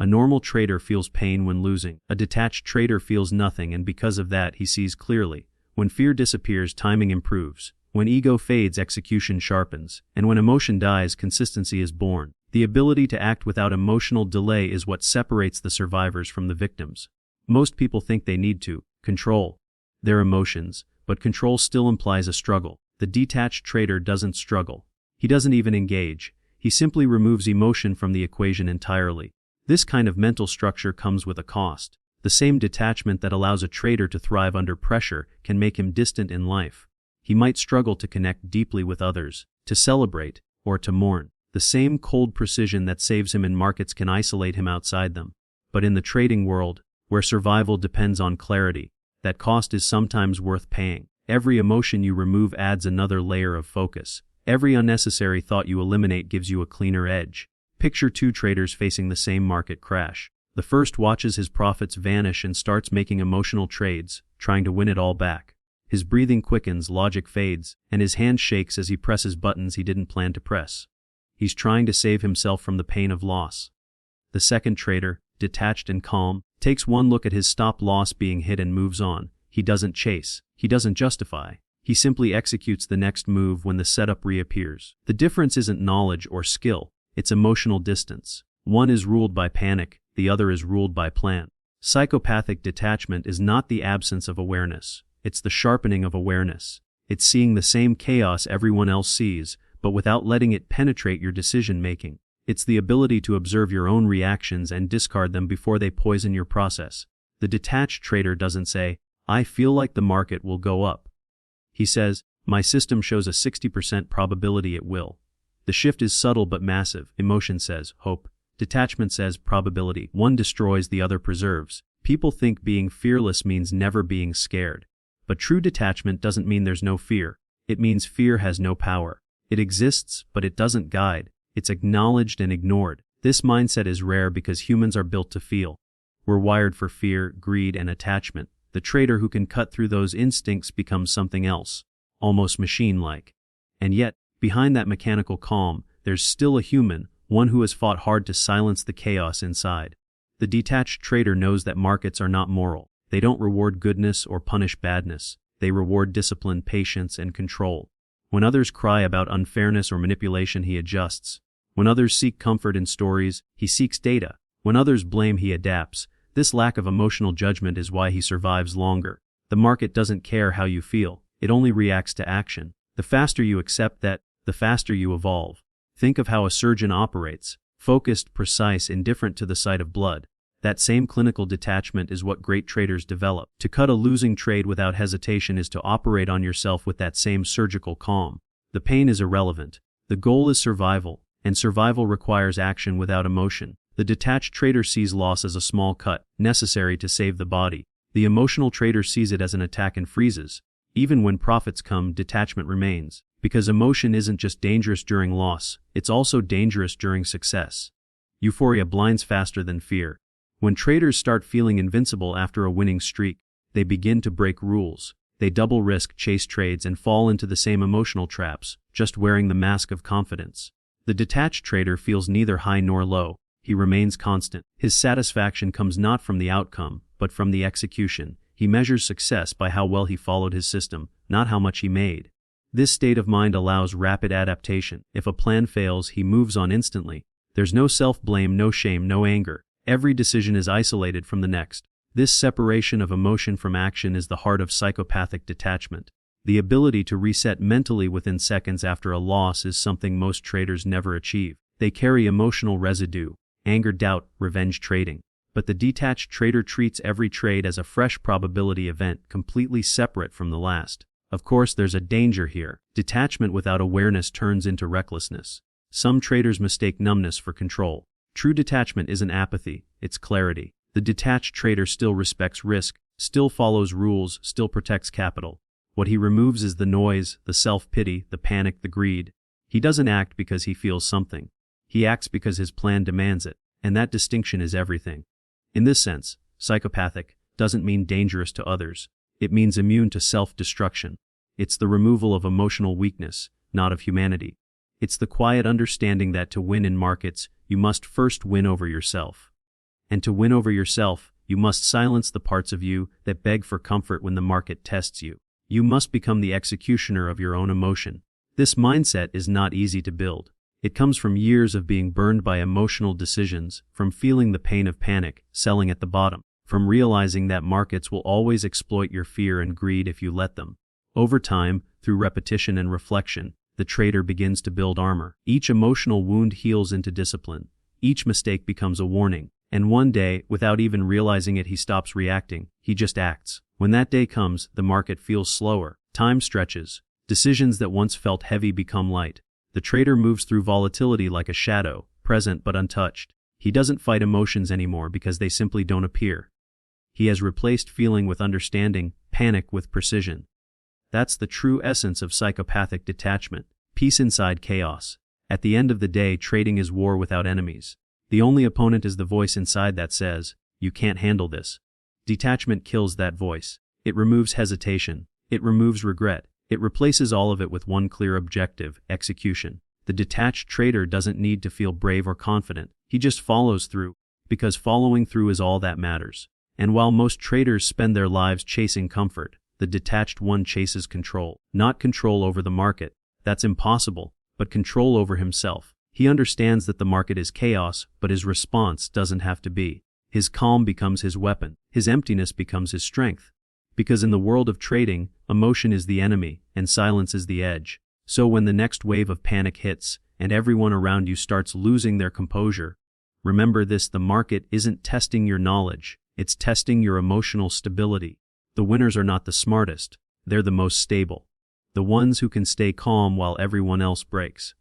A normal trader feels pain when losing. A detached trader feels nothing, and because of that he sees clearly. When fear disappears, timing improves. When ego fades, execution sharpens. And when emotion dies, consistency is born. The ability to act without emotional delay is what separates the survivors from the victims. Most people think they need to control their emotions, but control still implies a struggle. The detached trader doesn't struggle. He doesn't even engage. He simply removes emotion from the equation entirely. This kind of mental structure comes with a cost. The same detachment that allows a trader to thrive under pressure can make him distant in life. He might struggle to connect deeply with others, to celebrate, or to mourn. The same cold precision that saves him in markets can isolate him outside them. But in the trading world, where survival depends on clarity, that cost is sometimes worth paying. Every emotion you remove adds another layer of focus. Every unnecessary thought you eliminate gives you a cleaner edge. Picture two traders facing the same market crash. The first watches his profits vanish and starts making emotional trades, trying to win it all back. His breathing quickens, logic fades, and his hand shakes as he presses buttons he didn't plan to press. He's trying to save himself from the pain of loss. The second trader, detached and calm, takes one look at his stop-loss being hit and moves on. He doesn't chase. He doesn't justify. He simply executes the next move when the setup reappears. The difference isn't knowledge or skill, it's emotional distance. One is ruled by panic, the other is ruled by plan. Psychopathic detachment is not the absence of awareness, it's the sharpening of awareness. It's seeing the same chaos everyone else sees, but without letting it penetrate your decision-making. It's the ability to observe your own reactions and discard them before they poison your process. The detached trader doesn't say, "I feel like the market will go up." He says, "My system shows a 60% probability it will." The shift is subtle but massive. Emotion says, hope. Detachment says, probability. One destroys, the other preserves. People think being fearless means never being scared. But true detachment doesn't mean there's no fear. It means fear has no power. It exists, but it doesn't guide. It's acknowledged and ignored. This mindset is rare because humans are built to feel. We're wired for fear, greed, and attachment. The trader who can cut through those instincts becomes something else, almost machine-like. And yet, behind that mechanical calm, there's still a human, one who has fought hard to silence the chaos inside. The detached trader knows that markets are not moral. They don't reward goodness or punish badness. They reward discipline, patience, and control. When others cry about unfairness or manipulation, he adjusts. When others seek comfort in stories, he seeks data. When others blame, he adapts. This lack of emotional judgment is why he survives longer. The market doesn't care how you feel. It only reacts to action. The faster you accept that, the faster you evolve. Think of how a surgeon operates. Focused, precise, indifferent to the sight of blood. That same clinical detachment is what great traders develop. To cut a losing trade without hesitation is to operate on yourself with that same surgical calm. The pain is irrelevant. The goal is survival, and survival requires action without emotion. The detached trader sees loss as a small cut, necessary to save the body. The emotional trader sees it as an attack and freezes. Even when profits come, detachment remains. Because emotion isn't just dangerous during loss, it's also dangerous during success. Euphoria blinds faster than fear. When traders start feeling invincible after a winning streak, they begin to break rules. They double risk, chase trades, and fall into the same emotional traps, just wearing the mask of confidence. The detached trader feels neither high nor low. He remains constant. His satisfaction comes not from the outcome, but from the execution. He measures success by how well he followed his system, not how much he made. This state of mind allows rapid adaptation. If a plan fails, he moves on instantly. There's no self-blame, no shame, no anger. Every decision is isolated from the next. This separation of emotion from action is the heart of psychopathic detachment. The ability to reset mentally within seconds after a loss is something most traders never achieve. They carry emotional residue, anger, doubt, revenge trading. But the detached trader treats every trade as a fresh probability event, completely separate from the last. Of course, there's a danger here. Detachment without awareness turns into recklessness. Some traders mistake numbness for control. True detachment isn't apathy, it's clarity. The detached trader still respects risk, still follows rules, still protects capital. What he removes is the noise, the self-pity, the panic, the greed. He doesn't act because he feels something. He acts because his plan demands it, and that distinction is everything. In this sense, psychopathic doesn't mean dangerous to others. It means immune to self-destruction. It's the removal of emotional weakness, not of humanity. It's the quiet understanding that to win in markets, you must first win over yourself. And to win over yourself, you must silence the parts of you that beg for comfort when the market tests you. You must become the executioner of your own emotion. This mindset is not easy to build. It comes from years of being burned by emotional decisions, from feeling the pain of panic, selling at the bottom, from realizing that markets will always exploit your fear and greed if you let them. Over time, through repetition and reflection, the trader begins to build armor. Each emotional wound heals into discipline. Each mistake becomes a warning. And one day, without even realizing it, he stops reacting. He just acts. When that day comes, the market feels slower. Time stretches. Decisions that once felt heavy become light. The trader moves through volatility like a shadow, present but untouched. He doesn't fight emotions anymore because they simply don't appear. He has replaced feeling with understanding, panic with precision. That's the true essence of psychopathic detachment. Peace inside chaos. At the end of the day, trading is war without enemies. The only opponent is the voice inside that says, "You can't handle this." Detachment kills that voice. It removes hesitation. It removes regret. It replaces all of it with one clear objective: execution. The detached trader doesn't need to feel brave or confident. He just follows through, because following through is all that matters. And while most traders spend their lives chasing comfort, the detached one chases control. Not control over the market. That's impossible, but control over himself. He understands that the market is chaos, but his response doesn't have to be. His calm becomes his weapon. His emptiness becomes his strength. Because in the world of trading, emotion is the enemy, and silence is the edge. So when the next wave of panic hits, and everyone around you starts losing their composure, remember this: the market isn't testing your knowledge, it's testing your emotional stability. The winners are not the smartest, they're the most stable. The ones who can stay calm while everyone else breaks.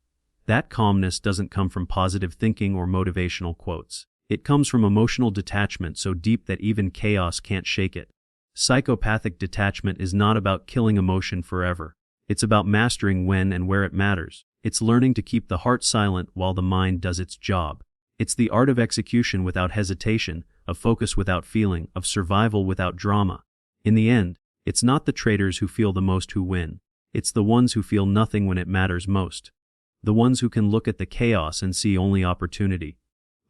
That calmness doesn't come from positive thinking or motivational quotes. It comes from emotional detachment so deep that even chaos can't shake it. Psychopathic detachment is not about killing emotion forever. It's about mastering when and where it matters. It's learning to keep the heart silent while the mind does its job. It's the art of execution without hesitation, of focus without feeling, of survival without drama. In the end, it's not the traders who feel the most who win. It's the ones who feel nothing when it matters most. The ones who can look at the chaos and see only opportunity.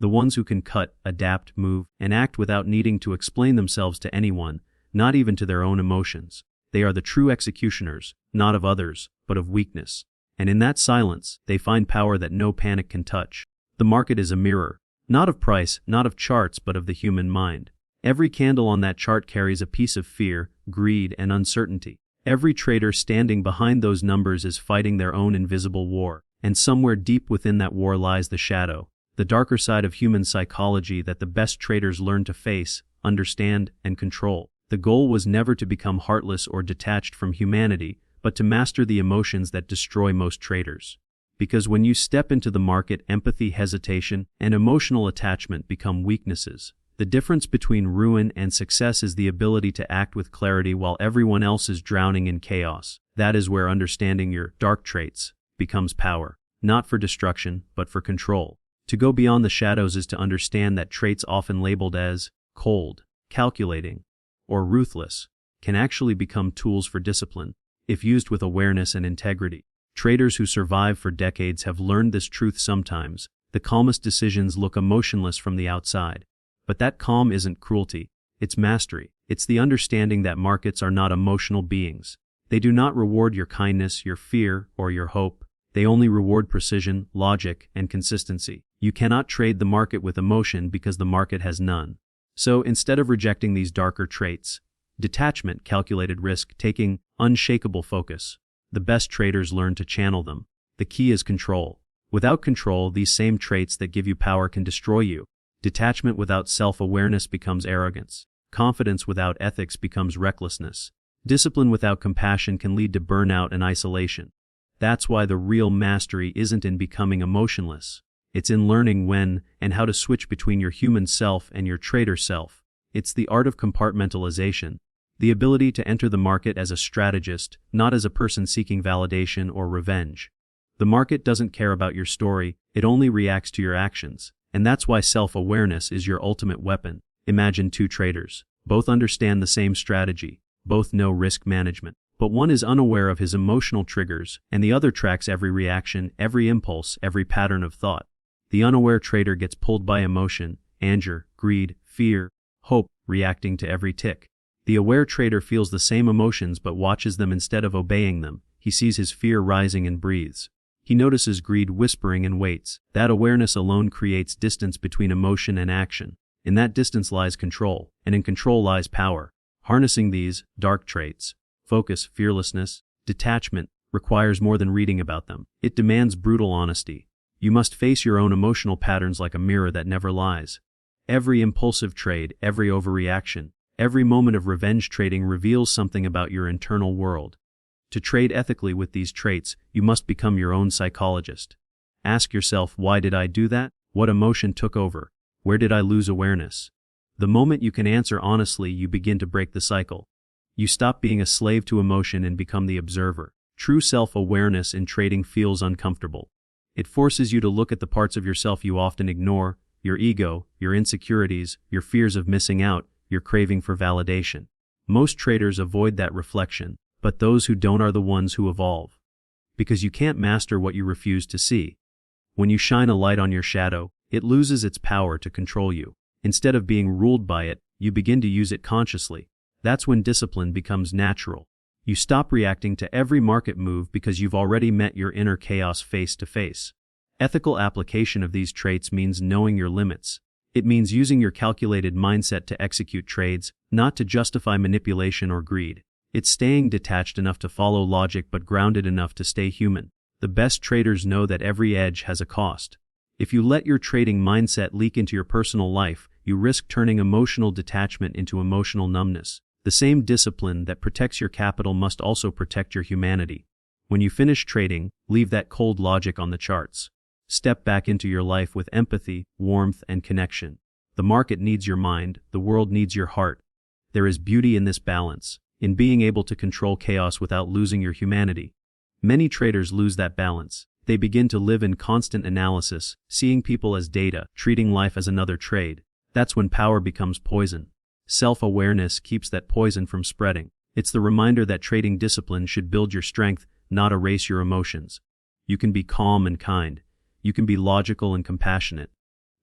The ones who can cut, adapt, move, and act without needing to explain themselves to anyone, not even to their own emotions. They are the true executioners, not of others, but of weakness. And in that silence, they find power that no panic can touch. The market is a mirror, not of price, not of charts, but of the human mind. Every candle on that chart carries a piece of fear, greed, and uncertainty. Every trader standing behind those numbers is fighting their own invisible war. And somewhere deep within that war lies the shadow, the darker side of human psychology that the best traders learn to face, understand, and control. The goal was never to become heartless or detached from humanity, but to master the emotions that destroy most traders. Because when you step into the market, empathy, hesitation, and emotional attachment become weaknesses. The difference between ruin and success is the ability to act with clarity while everyone else is drowning in chaos. That is where understanding your dark traits becomes power, not for destruction, but for control. To go beyond the shadows is to understand that traits often labeled as cold, calculating, or ruthless can actually become tools for discipline, if used with awareness and integrity. Traders who survive for decades have learned this truth. Sometimes the calmest decisions look emotionless from the outside. But that calm isn't cruelty, it's mastery. It's the understanding that markets are not emotional beings. They do not reward your kindness, your fear, or your hope. They only reward precision, logic, and consistency. You cannot trade the market with emotion because the market has none. So instead of rejecting these darker traits, detachment, calculated risk, taking, unshakable focus, the best traders learn to channel them. The key is control. Without control, these same traits that give you power can destroy you. Detachment without self-awareness becomes arrogance. Confidence without ethics becomes recklessness. Discipline without compassion can lead to burnout and isolation. That's why the real mastery isn't in becoming emotionless. It's in learning when and how to switch between your human self and your trader self. It's the art of compartmentalization, the ability to enter the market as a strategist, not as a person seeking validation or revenge. The market doesn't care about your story, it only reacts to your actions. And that's why self-awareness is your ultimate weapon. Imagine two traders. Both understand the same strategy. Both know risk management. But one is unaware of his emotional triggers, and the other tracks every reaction, every impulse, every pattern of thought. The unaware trader gets pulled by emotion. anger, greed, fear, hope, reacting to every tick. The aware trader feels the same emotions but watches them instead of obeying them. He sees his fear rising and breathes. He notices greed whispering and waits. That awareness alone creates distance between emotion and action. In that distance lies control, and in control lies power. Harnessing these dark traits, focus, fearlessness, detachment, requires more than reading about them. It demands brutal honesty. You must face your own emotional patterns like a mirror that never lies. Every impulsive trade, every overreaction, every moment of revenge trading reveals something about your internal world. To trade ethically with these traits, you must become your own psychologist. Ask yourself, why did I do that? What emotion took over? Where did I lose awareness? The moment you can answer honestly, you begin to break the cycle. You stop being a slave to emotion and become the observer. True self-awareness in trading feels uncomfortable. It forces you to look at the parts of yourself you often ignore, your ego, your insecurities, your fears of missing out, your craving for validation. Most traders avoid that reflection, but those who don't are the ones who evolve. Because you can't master what you refuse to see. When you shine a light on your shadow, it loses its power to control you. Instead of being ruled by it, you begin to use it consciously. That's when discipline becomes natural. You stop reacting to every market move because you've already met your inner chaos face to face. Ethical application of these traits means knowing your limits. It means using your calculated mindset to execute trades, not to justify manipulation or greed. It's staying detached enough to follow logic but grounded enough to stay human. The best traders know that every edge has a cost. If you let your trading mindset leak into your personal life, you risk turning emotional detachment into emotional numbness. The same discipline that protects your capital must also protect your humanity. When you finish trading, leave that cold logic on the charts. Step back into your life with empathy, warmth, and connection. The market needs your mind, the world needs your heart. There is beauty in this balance, in being able to control chaos without losing your humanity. Many traders lose that balance. They begin to live in constant analysis, seeing people as data, treating life as another trade. That's when power becomes poison. Self-awareness keeps that poison from spreading. It's the reminder that trading discipline should build your strength, not erase your emotions. You can be calm and kind. You can be logical and compassionate.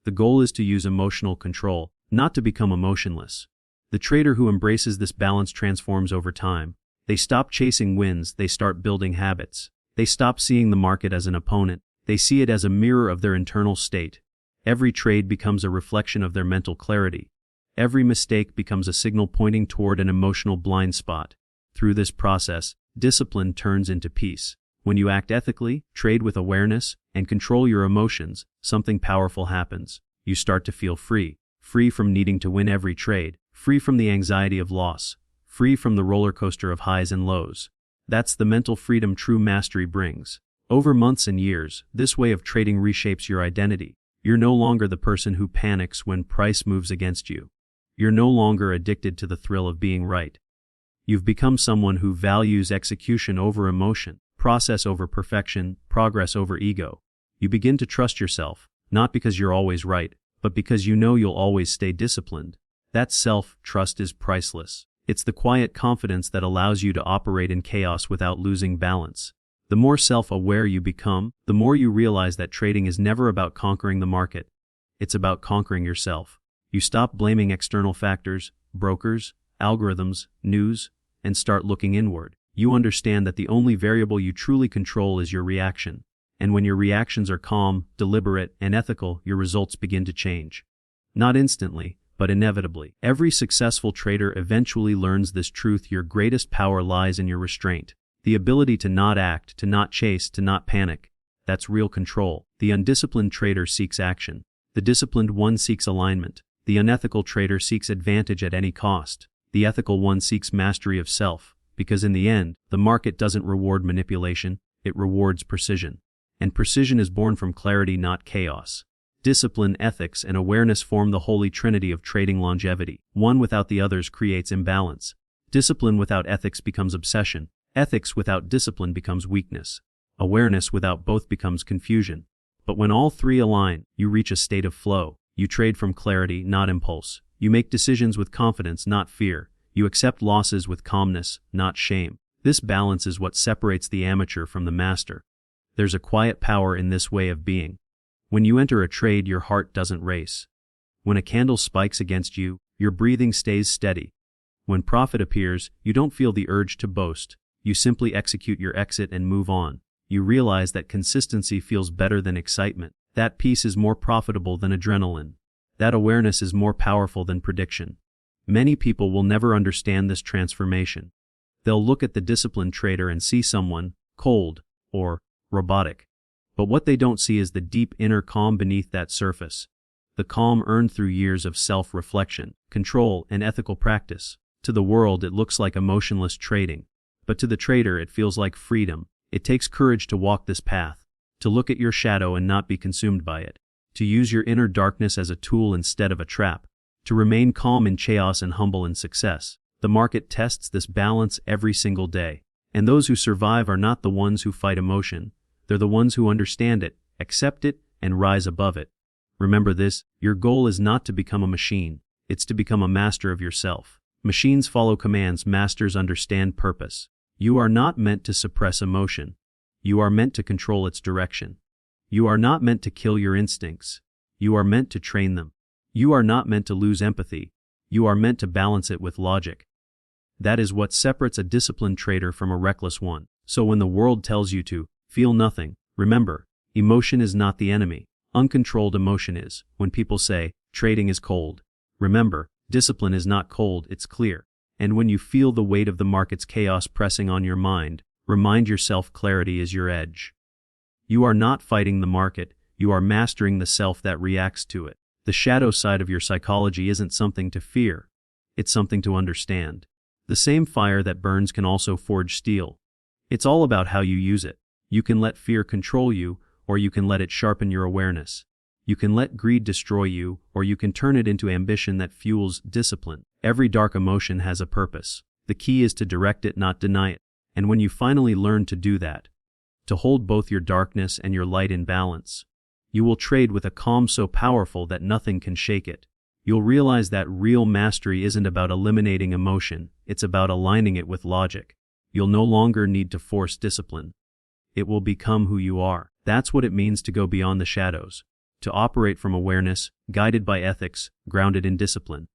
The goal is to use emotional control, not to become emotionless. The trader who embraces this balance transforms over time. They stop chasing wins, they start building habits. They stop seeing the market as an opponent. They see it as a mirror of their internal state. Every trade becomes a reflection of their mental clarity. Every mistake becomes a signal pointing toward an emotional blind spot. Through this process, discipline turns into peace. When you act ethically, trade with awareness, and control your emotions, something powerful happens. You start to feel free. Free from needing to win every trade. Free from the anxiety of loss. Free from the roller coaster of highs and lows. That's the mental freedom true mastery brings. Over months and years, this way of trading reshapes your identity. You're no longer the person who panics when price moves against you. You're no longer addicted to the thrill of being right. You've become someone who values execution over emotion, process over perfection, progress over ego. You begin to trust yourself, not because you're always right, but because you know you'll always stay disciplined. That self-trust is priceless. It's the quiet confidence that allows you to operate in chaos without losing balance. The more self-aware you become, the more you realize that trading is never about conquering the market. It's about conquering yourself. You stop blaming external factors, brokers, algorithms, news, and start looking inward. You understand that the only variable you truly control is your reaction. And when your reactions are calm, deliberate, and ethical, your results begin to change. Not instantly, but inevitably. Every successful trader eventually learns this truth: your greatest power lies in your restraint. The ability to not act, to not chase, to not panic. That's real control. The undisciplined trader seeks action. The disciplined one seeks alignment. The unethical trader seeks advantage at any cost. The ethical one seeks mastery of self, because in the end, the market doesn't reward manipulation, it rewards precision. And precision is born from clarity, not chaos. Discipline, ethics, and awareness form the holy trinity of trading longevity. One without the others creates imbalance. Discipline without ethics becomes obsession. Ethics without discipline becomes weakness. Awareness without both becomes confusion. But when all three align, you reach a state of flow. You trade from clarity, not impulse. You make decisions with confidence, not fear. You accept losses with calmness, not shame. This balance is what separates the amateur from the master. There's a quiet power in this way of being. When you enter a trade, your heart doesn't race. When a candle spikes against you, your breathing stays steady. When profit appears, you don't feel the urge to boast. You simply execute your exit and move on. You realize that consistency feels better than excitement. That peace is more profitable than adrenaline. That awareness is more powerful than prediction. Many people will never understand this transformation. They'll look at the disciplined trader and see someone cold or robotic. But what they don't see is the deep inner calm beneath that surface. The calm earned through years of self-reflection, control, and ethical practice. To the world, it looks like emotionless trading. But to the trader, it feels like freedom. It takes courage to walk this path, to look at your shadow and not be consumed by it, to use your inner darkness as a tool instead of a trap, to remain calm in chaos and humble in success. The market tests this balance every single day. And those who survive are not the ones who fight emotion. They're the ones who understand it, accept it, and rise above it. Remember this, your goal is not to become a machine. It's to become a master of yourself. Machines follow commands, masters understand purpose. You are not meant to suppress emotion. You are meant to control its direction. You are not meant to kill your instincts. You are meant to train them. You are not meant to lose empathy. You are meant to balance it with logic. That is what separates a disciplined trader from a reckless one. So when the world tells you to feel nothing, remember, emotion is not the enemy. Uncontrolled emotion is. When people say, trading is cold, remember, discipline is not cold, it's clear. And when you feel the weight of the market's chaos pressing on your mind, remind yourself clarity is your edge. You are not fighting the market, you are mastering the self that reacts to it. The shadow side of your psychology isn't something to fear, it's something to understand. The same fire that burns can also forge steel. It's all about how you use it. You can let fear control you, or you can let it sharpen your awareness. You can let greed destroy you, or you can turn it into ambition that fuels discipline. Every dark emotion has a purpose. The key is to direct it, not deny it. And when you finally learn to do that, to hold both your darkness and your light in balance, you will trade with a calm so powerful that nothing can shake it. You'll realize that real mastery isn't about eliminating emotion, it's about aligning it with logic. You'll no longer need to force discipline. It will become who you are. That's what it means to go beyond the shadows. To operate from awareness, guided by ethics, grounded in discipline.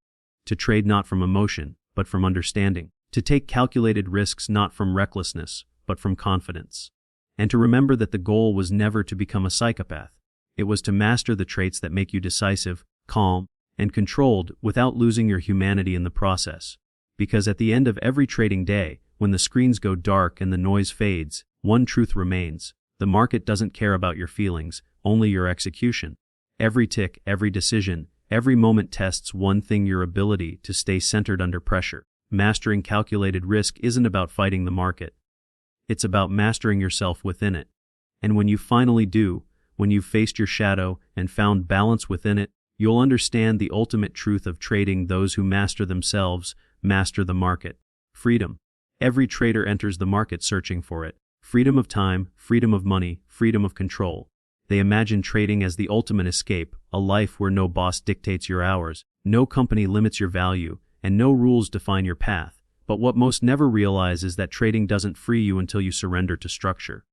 To trade not from emotion, but from understanding. To take calculated risks not from recklessness, but from confidence. And to remember that the goal was never to become a psychopath. It was to master the traits that make you decisive, calm, and controlled without losing your humanity in the process. Because at the end of every trading day, when the screens go dark and the noise fades, one truth remains. The market doesn't care about your feelings, only your execution. Every tick, every decision, every moment tests one thing: your ability to stay centered under pressure. Mastering calculated risk isn't about fighting the market. It's about mastering yourself within it. And when you finally do, when you've faced your shadow and found balance within it, you'll understand the ultimate truth of trading. Those who master themselves, master the market. Freedom. Every trader enters the market searching for it. Freedom of time, freedom of money, freedom of control. They imagine trading as the ultimate escape, a life where no boss dictates your hours, no company limits your value, and no rules define your path. But what most never realize is that trading doesn't free you until you surrender to structure.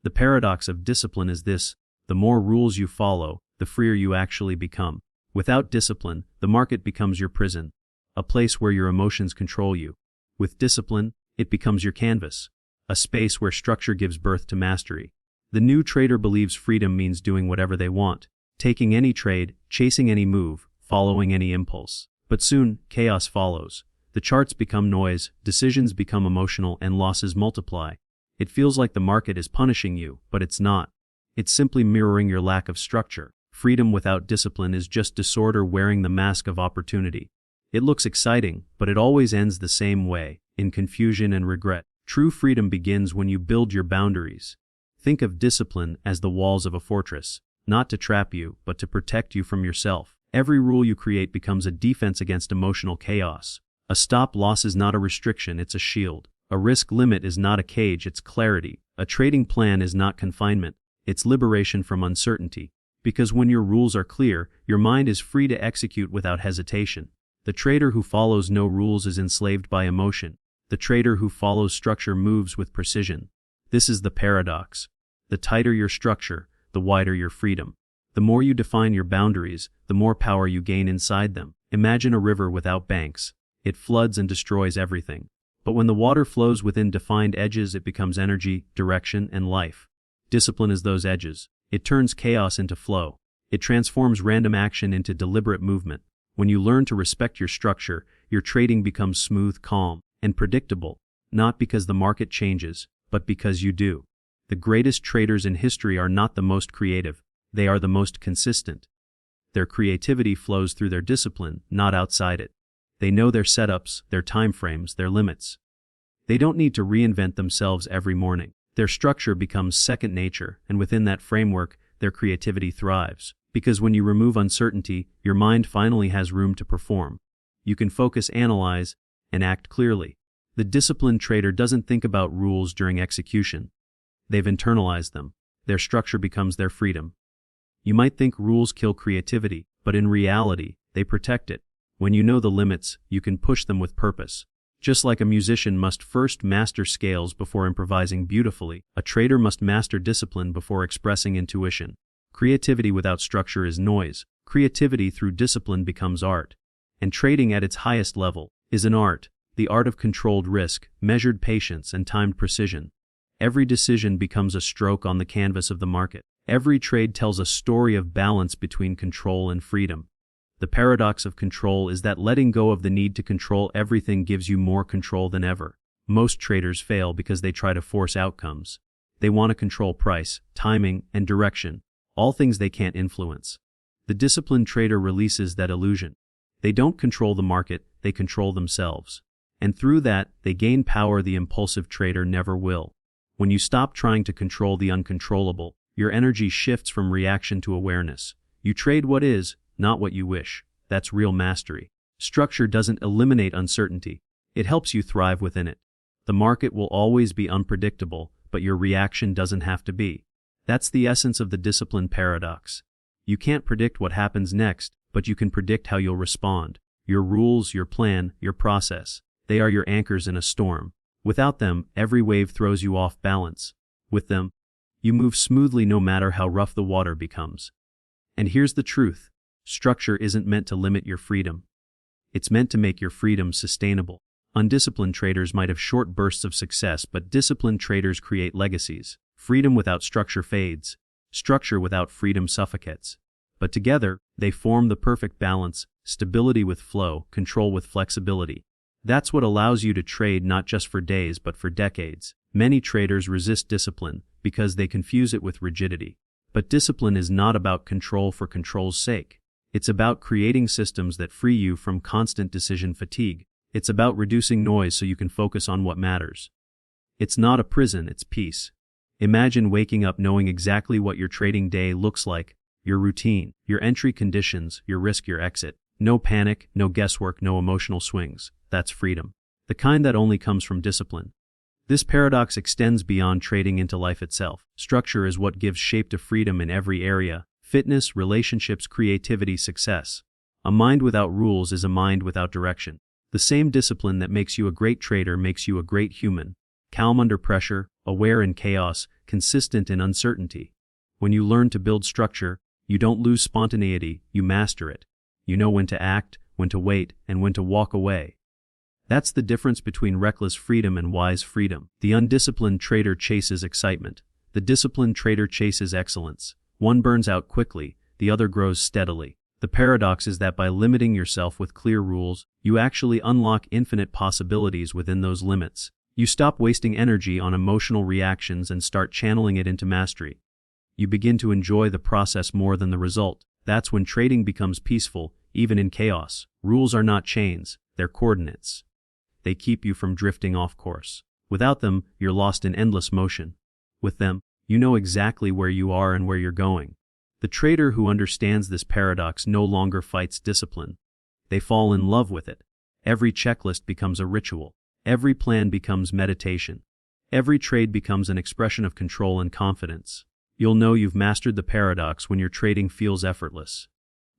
The paradox of discipline is this: the more rules you follow, the freer you actually become. Without discipline, the market becomes your prison, a place where your emotions control you. With discipline, it becomes your canvas, a space where structure gives birth to mastery. The new trader believes freedom means doing whatever they want, taking any trade, chasing any move, following any impulse. But soon, chaos follows. The charts become noise, decisions become emotional, and losses multiply. It feels like the market is punishing you, but it's not. It's simply mirroring your lack of structure. Freedom without discipline is just disorder wearing the mask of opportunity. It looks exciting, but it always ends the same way, in confusion and regret. True freedom begins when you build your boundaries. Think of discipline as the walls of a fortress, not to trap you, but to protect you from yourself. Every rule you create becomes a defense against emotional chaos. A stop loss is not a restriction, it's a shield. A risk limit is not a cage, it's clarity. A trading plan is not confinement, it's liberation from uncertainty. Because when your rules are clear, your mind is free to execute without hesitation. The trader who follows no rules is enslaved by emotion. The trader who follows structure moves with precision. This is the paradox. The tighter your structure, the wider your freedom. The more you define your boundaries, the more power you gain inside them. Imagine a river without banks. It floods and destroys everything. But when the water flows within defined edges, it becomes energy, direction, and life. Discipline is those edges. It turns chaos into flow. It transforms random action into deliberate movement. When you learn to respect your structure, your trading becomes smooth, calm, and predictable, not because the market changes, but because you do. The greatest traders in history are not the most creative. They are the most consistent. Their creativity flows through their discipline, not outside it. They know their setups, their timeframes, their limits. They don't need to reinvent themselves every morning. Their structure becomes second nature, and within that framework, their creativity thrives. Because when you remove uncertainty, your mind finally has room to perform. You can focus, analyze, and act clearly. The disciplined trader doesn't think about rules during execution. They've internalized them. Their structure becomes their freedom. You might think rules kill creativity, but in reality, they protect it. When you know the limits, you can push them with purpose. Just like a musician must first master scales before improvising beautifully, a trader must master discipline before expressing intuition. Creativity without structure is noise. Creativity through discipline becomes art. And trading at its highest level is an art, the art of controlled risk, measured patience, and timed precision. Every decision becomes a stroke on the canvas of the market. Every trade tells a story of balance between control and freedom. The paradox of control is that letting go of the need to control everything gives you more control than ever. Most traders fail because they try to force outcomes. They want to control price, timing, and direction, all things they can't influence. The disciplined trader releases that illusion. They don't control the market, they control themselves. And through that, they gain power the impulsive trader never will. When you stop trying to control the uncontrollable, your energy shifts from reaction to awareness. You trade what is, not what you wish. That's real mastery. Structure doesn't eliminate uncertainty. It helps you thrive within it. The market will always be unpredictable, but your reaction doesn't have to be. That's the essence of the discipline paradox. You can't predict what happens next, but you can predict how you'll respond. Your rules, your plan, your process, they are your anchors in a storm. Without them, every wave throws you off balance. With them, you move smoothly no matter how rough the water becomes. And here's the truth. Structure isn't meant to limit your freedom. It's meant to make your freedom sustainable. Undisciplined traders might have short bursts of success, but disciplined traders create legacies. Freedom without structure fades. Structure without freedom suffocates. But together, they form the perfect balance, stability with flow, control with flexibility. That's what allows you to trade not just for days but for decades. Many traders resist discipline because they confuse it with rigidity. But discipline is not about control for control's sake. It's about creating systems that free you from constant decision fatigue. It's about reducing noise so you can focus on what matters. It's not a prison, it's peace. Imagine waking up knowing exactly what your trading day looks like, your routine, your entry conditions, your risk, your exit. No panic, no guesswork, no emotional swings. That's freedom. The kind that only comes from discipline. This paradox extends beyond trading into life itself. Structure is what gives shape to freedom in every area: fitness, relationships, creativity, success. A mind without rules is a mind without direction. The same discipline that makes you a great trader makes you a great human. Calm under pressure, aware in chaos, consistent in uncertainty. When you learn to build structure, you don't lose spontaneity, you master it. You know when to act, when to wait, and when to walk away. That's the difference between reckless freedom and wise freedom. The undisciplined trader chases excitement. The disciplined trader chases excellence. One burns out quickly, the other grows steadily. The paradox is that by limiting yourself with clear rules, you actually unlock infinite possibilities within those limits. You stop wasting energy on emotional reactions and start channeling it into mastery. You begin to enjoy the process more than the result. That's when trading becomes peaceful, even in chaos. Rules are not chains, they're coordinates. They keep you from drifting off course. Without them, you're lost in endless motion. With them, you know exactly where you are and where you're going. The trader who understands this paradox no longer fights discipline. They fall in love with it. Every checklist becomes a ritual. Every plan becomes meditation. Every trade becomes an expression of control and confidence. You'll know you've mastered the paradox when your trading feels effortless.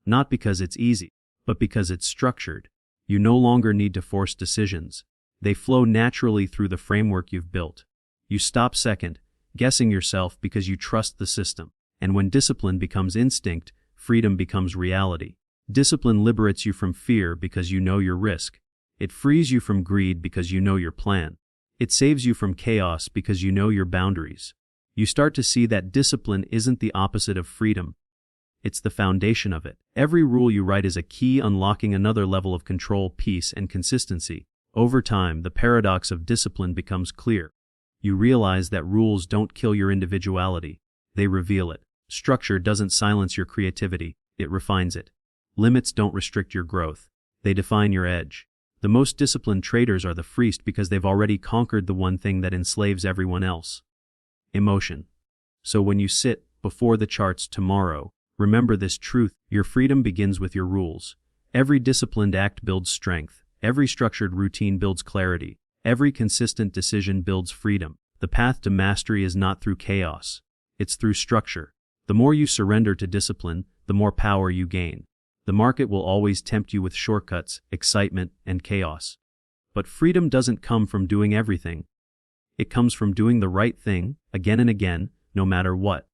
Not because it's easy, but because it's structured. You no longer need to force decisions. They flow naturally through the framework you've built. You stop second, guessing yourself because you trust the system. And when discipline becomes instinct, freedom becomes reality. Discipline liberates you from fear because you know your risk. It frees you from greed because you know your plan. It saves you from chaos because you know your boundaries. You start to see that discipline isn't the opposite of freedom. It's the foundation of it. Every rule you write is a key unlocking another level of control, peace, and consistency. Over time, the paradox of discipline becomes clear. You realize that rules don't kill your individuality. They reveal it. Structure doesn't silence your creativity. It refines it. Limits don't restrict your growth. They define your edge. The most disciplined traders are the freest because they've already conquered the one thing that enslaves everyone else: emotion. So when you sit before the charts tomorrow, remember this truth: your freedom begins with your rules. Every disciplined act builds strength. Every structured routine builds clarity. Every consistent decision builds freedom. The path to mastery is not through chaos. It's through structure. The more you surrender to discipline, the more power you gain. The market will always tempt you with shortcuts, excitement, and chaos. But freedom doesn't come from doing everything. It comes from doing the right thing, again and again, no matter what.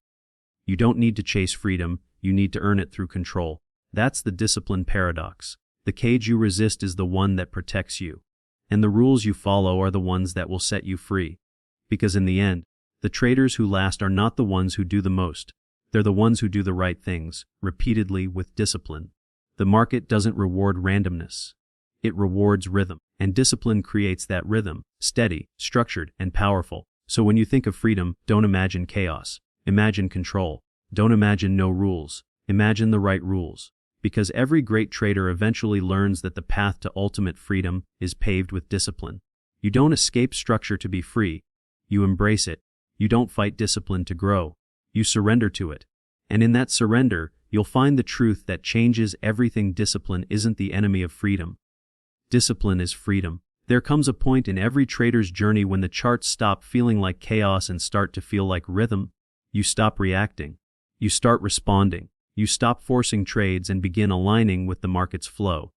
You don't need to chase freedom, you need to earn it through control. That's the discipline paradox. The cage you resist is the one that protects you. And the rules you follow are the ones that will set you free. Because in the end, the traders who last are not the ones who do the most. They're the ones who do the right things, repeatedly with discipline. The market doesn't reward randomness. It rewards rhythm. And discipline creates that rhythm, steady, structured, and powerful. So when you think of freedom, don't imagine chaos. Imagine control. Don't imagine no rules. Imagine the right rules. Because every great trader eventually learns that the path to ultimate freedom is paved with discipline. You don't escape structure to be free. You embrace it. You don't fight discipline to grow. You surrender to it. And in that surrender, you'll find the truth that changes everything. Discipline isn't the enemy of freedom. Discipline is freedom. There comes a point in every trader's journey when the charts stop feeling like chaos and start to feel like rhythm. You stop reacting. You start responding. You stop forcing trades and begin aligning with the market's flow.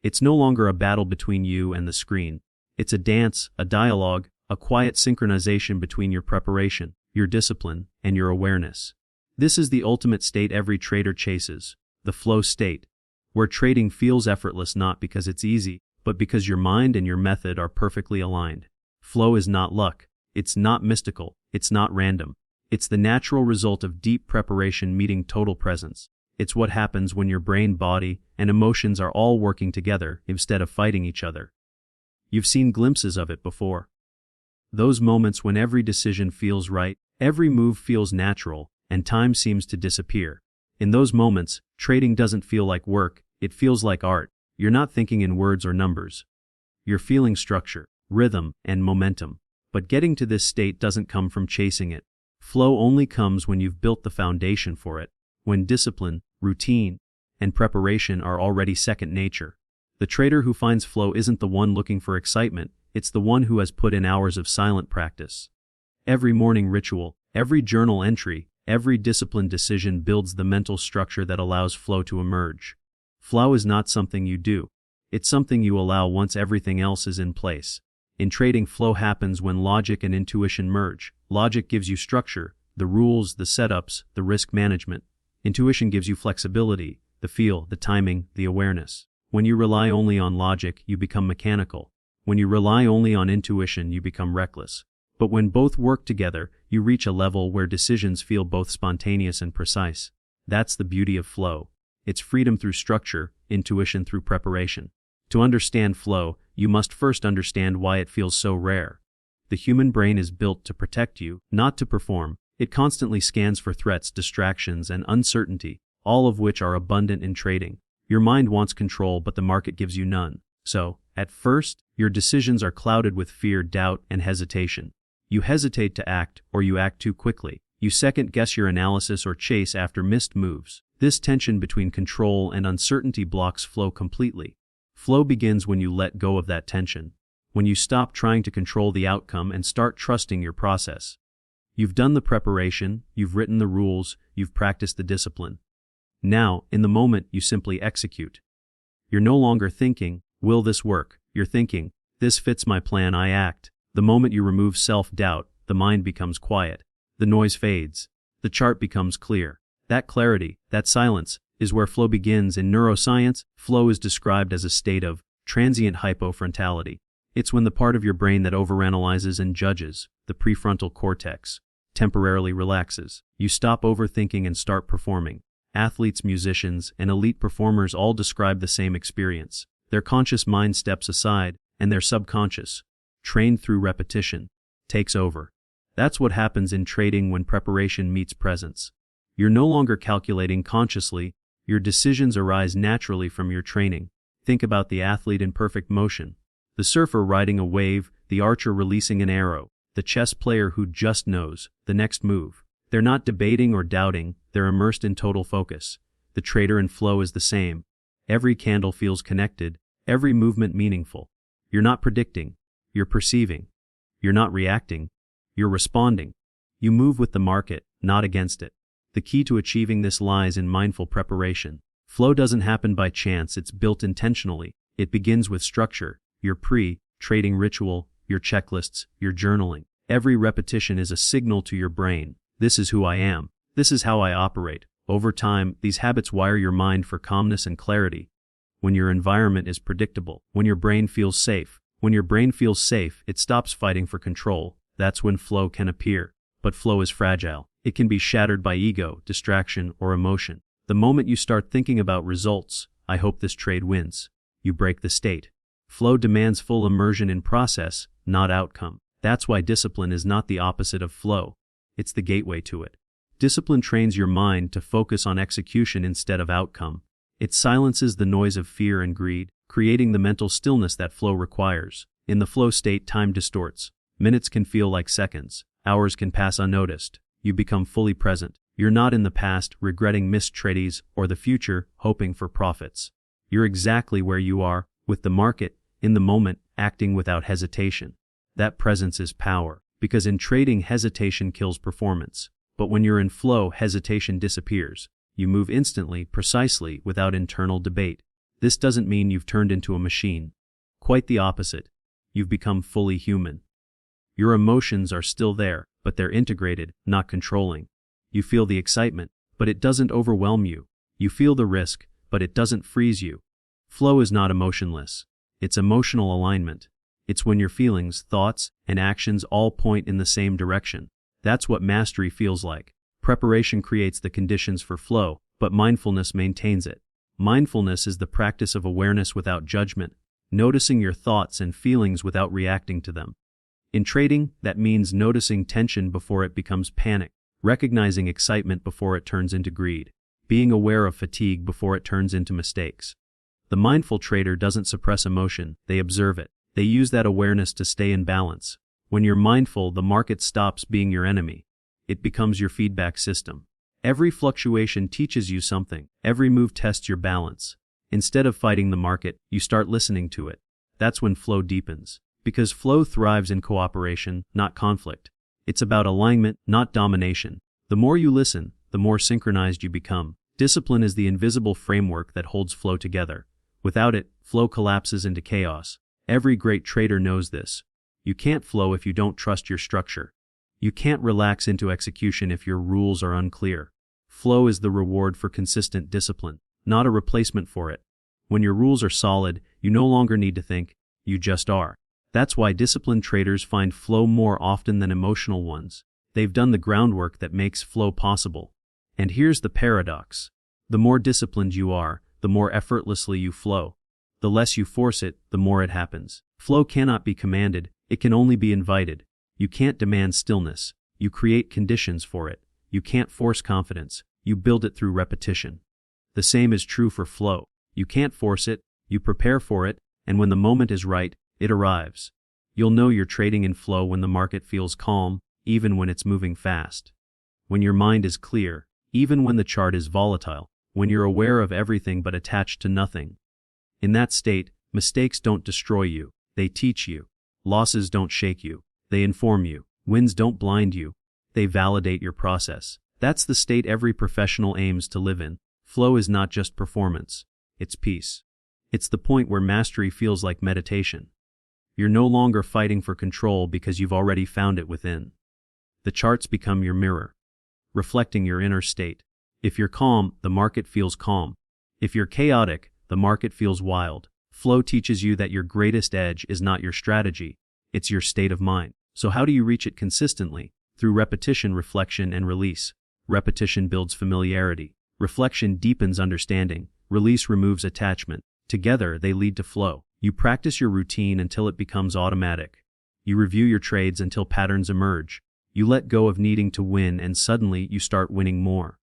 It's no longer a battle between you and the screen. It's a dance, a dialogue, a quiet synchronization between your preparation, your discipline, and your awareness. This is the ultimate state every trader chases, the flow state, where trading feels effortless not because it's easy, but because your mind and your method are perfectly aligned. Flow is not luck. It's not mystical. It's not random. It's the natural result of deep preparation meeting total presence. It's what happens when your brain, body, and emotions are all working together instead of fighting each other. You've seen glimpses of it before. Those moments when every decision feels right, every move feels natural, and time seems to disappear. In those moments, trading doesn't feel like work, it feels like art. You're not thinking in words or numbers. You're feeling structure, rhythm, and momentum. But getting to this state doesn't come from chasing it. Flow only comes when you've built the foundation for it, when discipline, routine, and preparation are already second nature. The trader who finds flow isn't the one looking for excitement, it's the one who has put in hours of silent practice. Every morning ritual, every journal entry, every disciplined decision builds the mental structure that allows flow to emerge. Flow is not something you do. It's something you allow once everything else is in place. In trading, flow happens when logic and intuition merge. Logic gives you structure, the rules, the setups, the risk management. Intuition gives you flexibility, the feel, the timing, the awareness. When you rely only on logic, you become mechanical. When you rely only on intuition, you become reckless. But when both work together, you reach a level where decisions feel both spontaneous and precise. That's the beauty of flow. It's freedom through structure, intuition through preparation. To understand flow, you must first understand why it feels so rare. The human brain is built to protect you, not to perform. It constantly scans for threats, distractions, and uncertainty, all of which are abundant in trading. Your mind wants control, but the market gives you none. So, at first, your decisions are clouded with fear, doubt, and hesitation. You hesitate to act, or you act too quickly. You second-guess your analysis or chase after missed moves. This tension between control and uncertainty blocks flow completely. Flow begins when you let go of that tension, when you stop trying to control the outcome and start trusting your process. You've done the preparation, you've written the rules, you've practiced the discipline. Now, in the moment, you simply execute. You're no longer thinking, will this work? You're thinking, this fits my plan, I act. The moment you remove self-doubt, the mind becomes quiet. The noise fades. The chart becomes clear. That clarity, that silence, is where flow begins. In neuroscience, flow is described as a state of transient hypofrontality. It's when the part of your brain that overanalyzes and judges, the prefrontal cortex, temporarily relaxes. You stop overthinking and start performing. Athletes, musicians, and elite performers all describe the same experience. Their conscious mind steps aside, and their subconscious, trained through repetition, takes over. That's what happens in trading when preparation meets presence. You're no longer calculating consciously, your decisions arise naturally from your training. Think about the athlete in perfect motion, the surfer riding a wave, the archer releasing an arrow, the chess player who just knows the next move. They're not debating or doubting, they're immersed in total focus. The trader in flow is the same. Every candle feels connected, every movement meaningful. You're not predicting, you're perceiving. You're not reacting, you're responding. You move with the market, not against it. The key to achieving this lies in mindful preparation. Flow doesn't happen by chance, it's built intentionally. It begins with structure, your pre-trading ritual, your checklists, your journaling. Every repetition is a signal to your brain. This is who I am. This is how I operate. Over time, these habits wire your mind for calmness and clarity. When your environment is predictable, when your brain feels safe. When your brain feels safe, it stops fighting for control. That's when flow can appear. But flow is fragile. It can be shattered by ego, distraction, or emotion. The moment you start thinking about results, I hope this trade wins, you break the state. Flow demands full immersion in process, not outcome. That's why discipline is not the opposite of flow. It's the gateway to it. Discipline trains your mind to focus on execution instead of outcome. It silences the noise of fear and greed, creating the mental stillness that flow requires. In the flow state, time distorts. Minutes can feel like seconds. Hours can pass unnoticed. You become fully present. You're not in the past, regretting missed trades, or the future, hoping for profits. You're exactly where you are, with the market, in the moment, acting without hesitation. That presence is power, because in trading, hesitation kills performance. But when you're in flow, hesitation disappears. You move instantly, precisely, without internal debate. This doesn't mean you've turned into a machine. Quite the opposite. You've become fully human. Your emotions are still there, but they're integrated, not controlling. You feel the excitement, but it doesn't overwhelm you. You feel the risk, but it doesn't freeze you. Flow is not emotionless. It's emotional alignment. It's when your feelings, thoughts, and actions all point in the same direction. That's what mastery feels like. Preparation creates the conditions for flow, but mindfulness maintains it. Mindfulness is the practice of awareness without judgment, noticing your thoughts and feelings without reacting to them. In trading, that means noticing tension before it becomes panic, recognizing excitement before it turns into greed, being aware of fatigue before it turns into mistakes. The mindful trader doesn't suppress emotion, they observe it. They use that awareness to stay in balance. When you're mindful, the market stops being your enemy. It becomes your feedback system. Every fluctuation teaches you something. Every move tests your balance. Instead of fighting the market, you start listening to it. That's when flow deepens. Because flow thrives in cooperation, not conflict. It's about alignment, not domination. The more you listen, the more synchronized you become. Discipline is the invisible framework that holds flow together. Without it, flow collapses into chaos. Every great trader knows this. You can't flow if you don't trust your structure. You can't relax into execution if your rules are unclear. Flow is the reward for consistent discipline, not a replacement for it. When your rules are solid, you no longer need to think, you just are. That's why disciplined traders find flow more often than emotional ones. They've done the groundwork that makes flow possible. And here's the paradox. The more disciplined you are, the more effortlessly you flow. The less you force it, the more it happens. Flow cannot be commanded, it can only be invited. You can't demand stillness. You create conditions for it. You can't force confidence. You build it through repetition. The same is true for flow. You can't force it, you prepare for it, and when the moment is right, it arrives. You'll know you're trading in flow when the market feels calm, even when it's moving fast. When your mind is clear, even when the chart is volatile. When you're aware of everything but attached to nothing. In that state, mistakes don't destroy you, they teach you. Losses don't shake you, they inform you. Wins don't blind you, they validate your process. That's the state every professional aims to live in. Flow is not just performance, it's peace. It's the point where mastery feels like meditation. You're no longer fighting for control because you've already found it within. The charts become your mirror. reflecting your inner state. If you're calm, the market feels calm. If you're chaotic, the market feels wild. Flow teaches you that your greatest edge is not your strategy, it's your state of mind. So how do you reach it consistently? Through repetition, reflection, and release. Repetition builds familiarity. Reflection deepens understanding. Release removes attachment. Together, they lead to flow. You practice your routine until it becomes automatic. You review your trades until patterns emerge. You let go of needing to win, and suddenly you start winning more.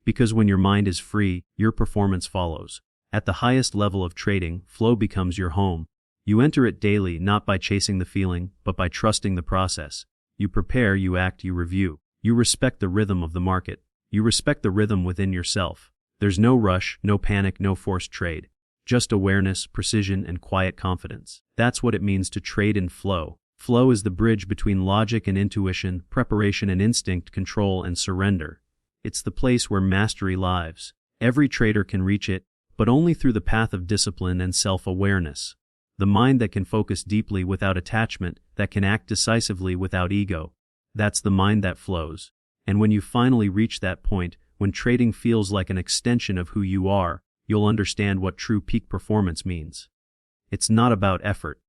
Because when your mind is free, your performance follows. At the highest level of trading, flow becomes your home. You enter it daily, not by chasing the feeling, but by trusting the process. You prepare, you act, you review. You respect the rhythm of the market. You respect the rhythm within yourself. There's no rush, no panic, no forced trade. Just awareness, precision, and quiet confidence. That's what it means to trade in flow. Flow is the bridge between logic and intuition, preparation and instinct, control and surrender. It's the place where mastery lives. Every trader can reach it, but only through the path of discipline and self-awareness. The mind that can focus deeply without attachment, that can act decisively without ego. That's the mind that flows. And when you finally reach that point, when trading feels like an extension of who you are, you'll understand what true peak performance means. It's not about effort.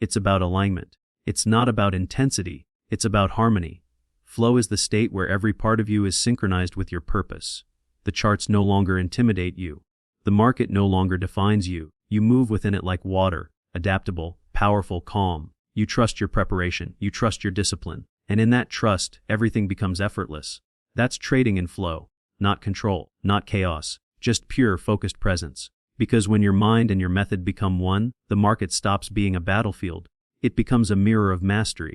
It's about alignment. It's not about intensity. It's about harmony. Flow is the state where every part of you is synchronized with your purpose. The charts no longer intimidate you. The market no longer defines you. You move within it like water, adaptable, powerful, calm. You trust your preparation. You trust your discipline. And in that trust, everything becomes effortless. That's trading in flow. Not control, not chaos, just pure focused presence. Because when your mind and your method become one, the market stops being a battlefield. It becomes a mirror of mastery.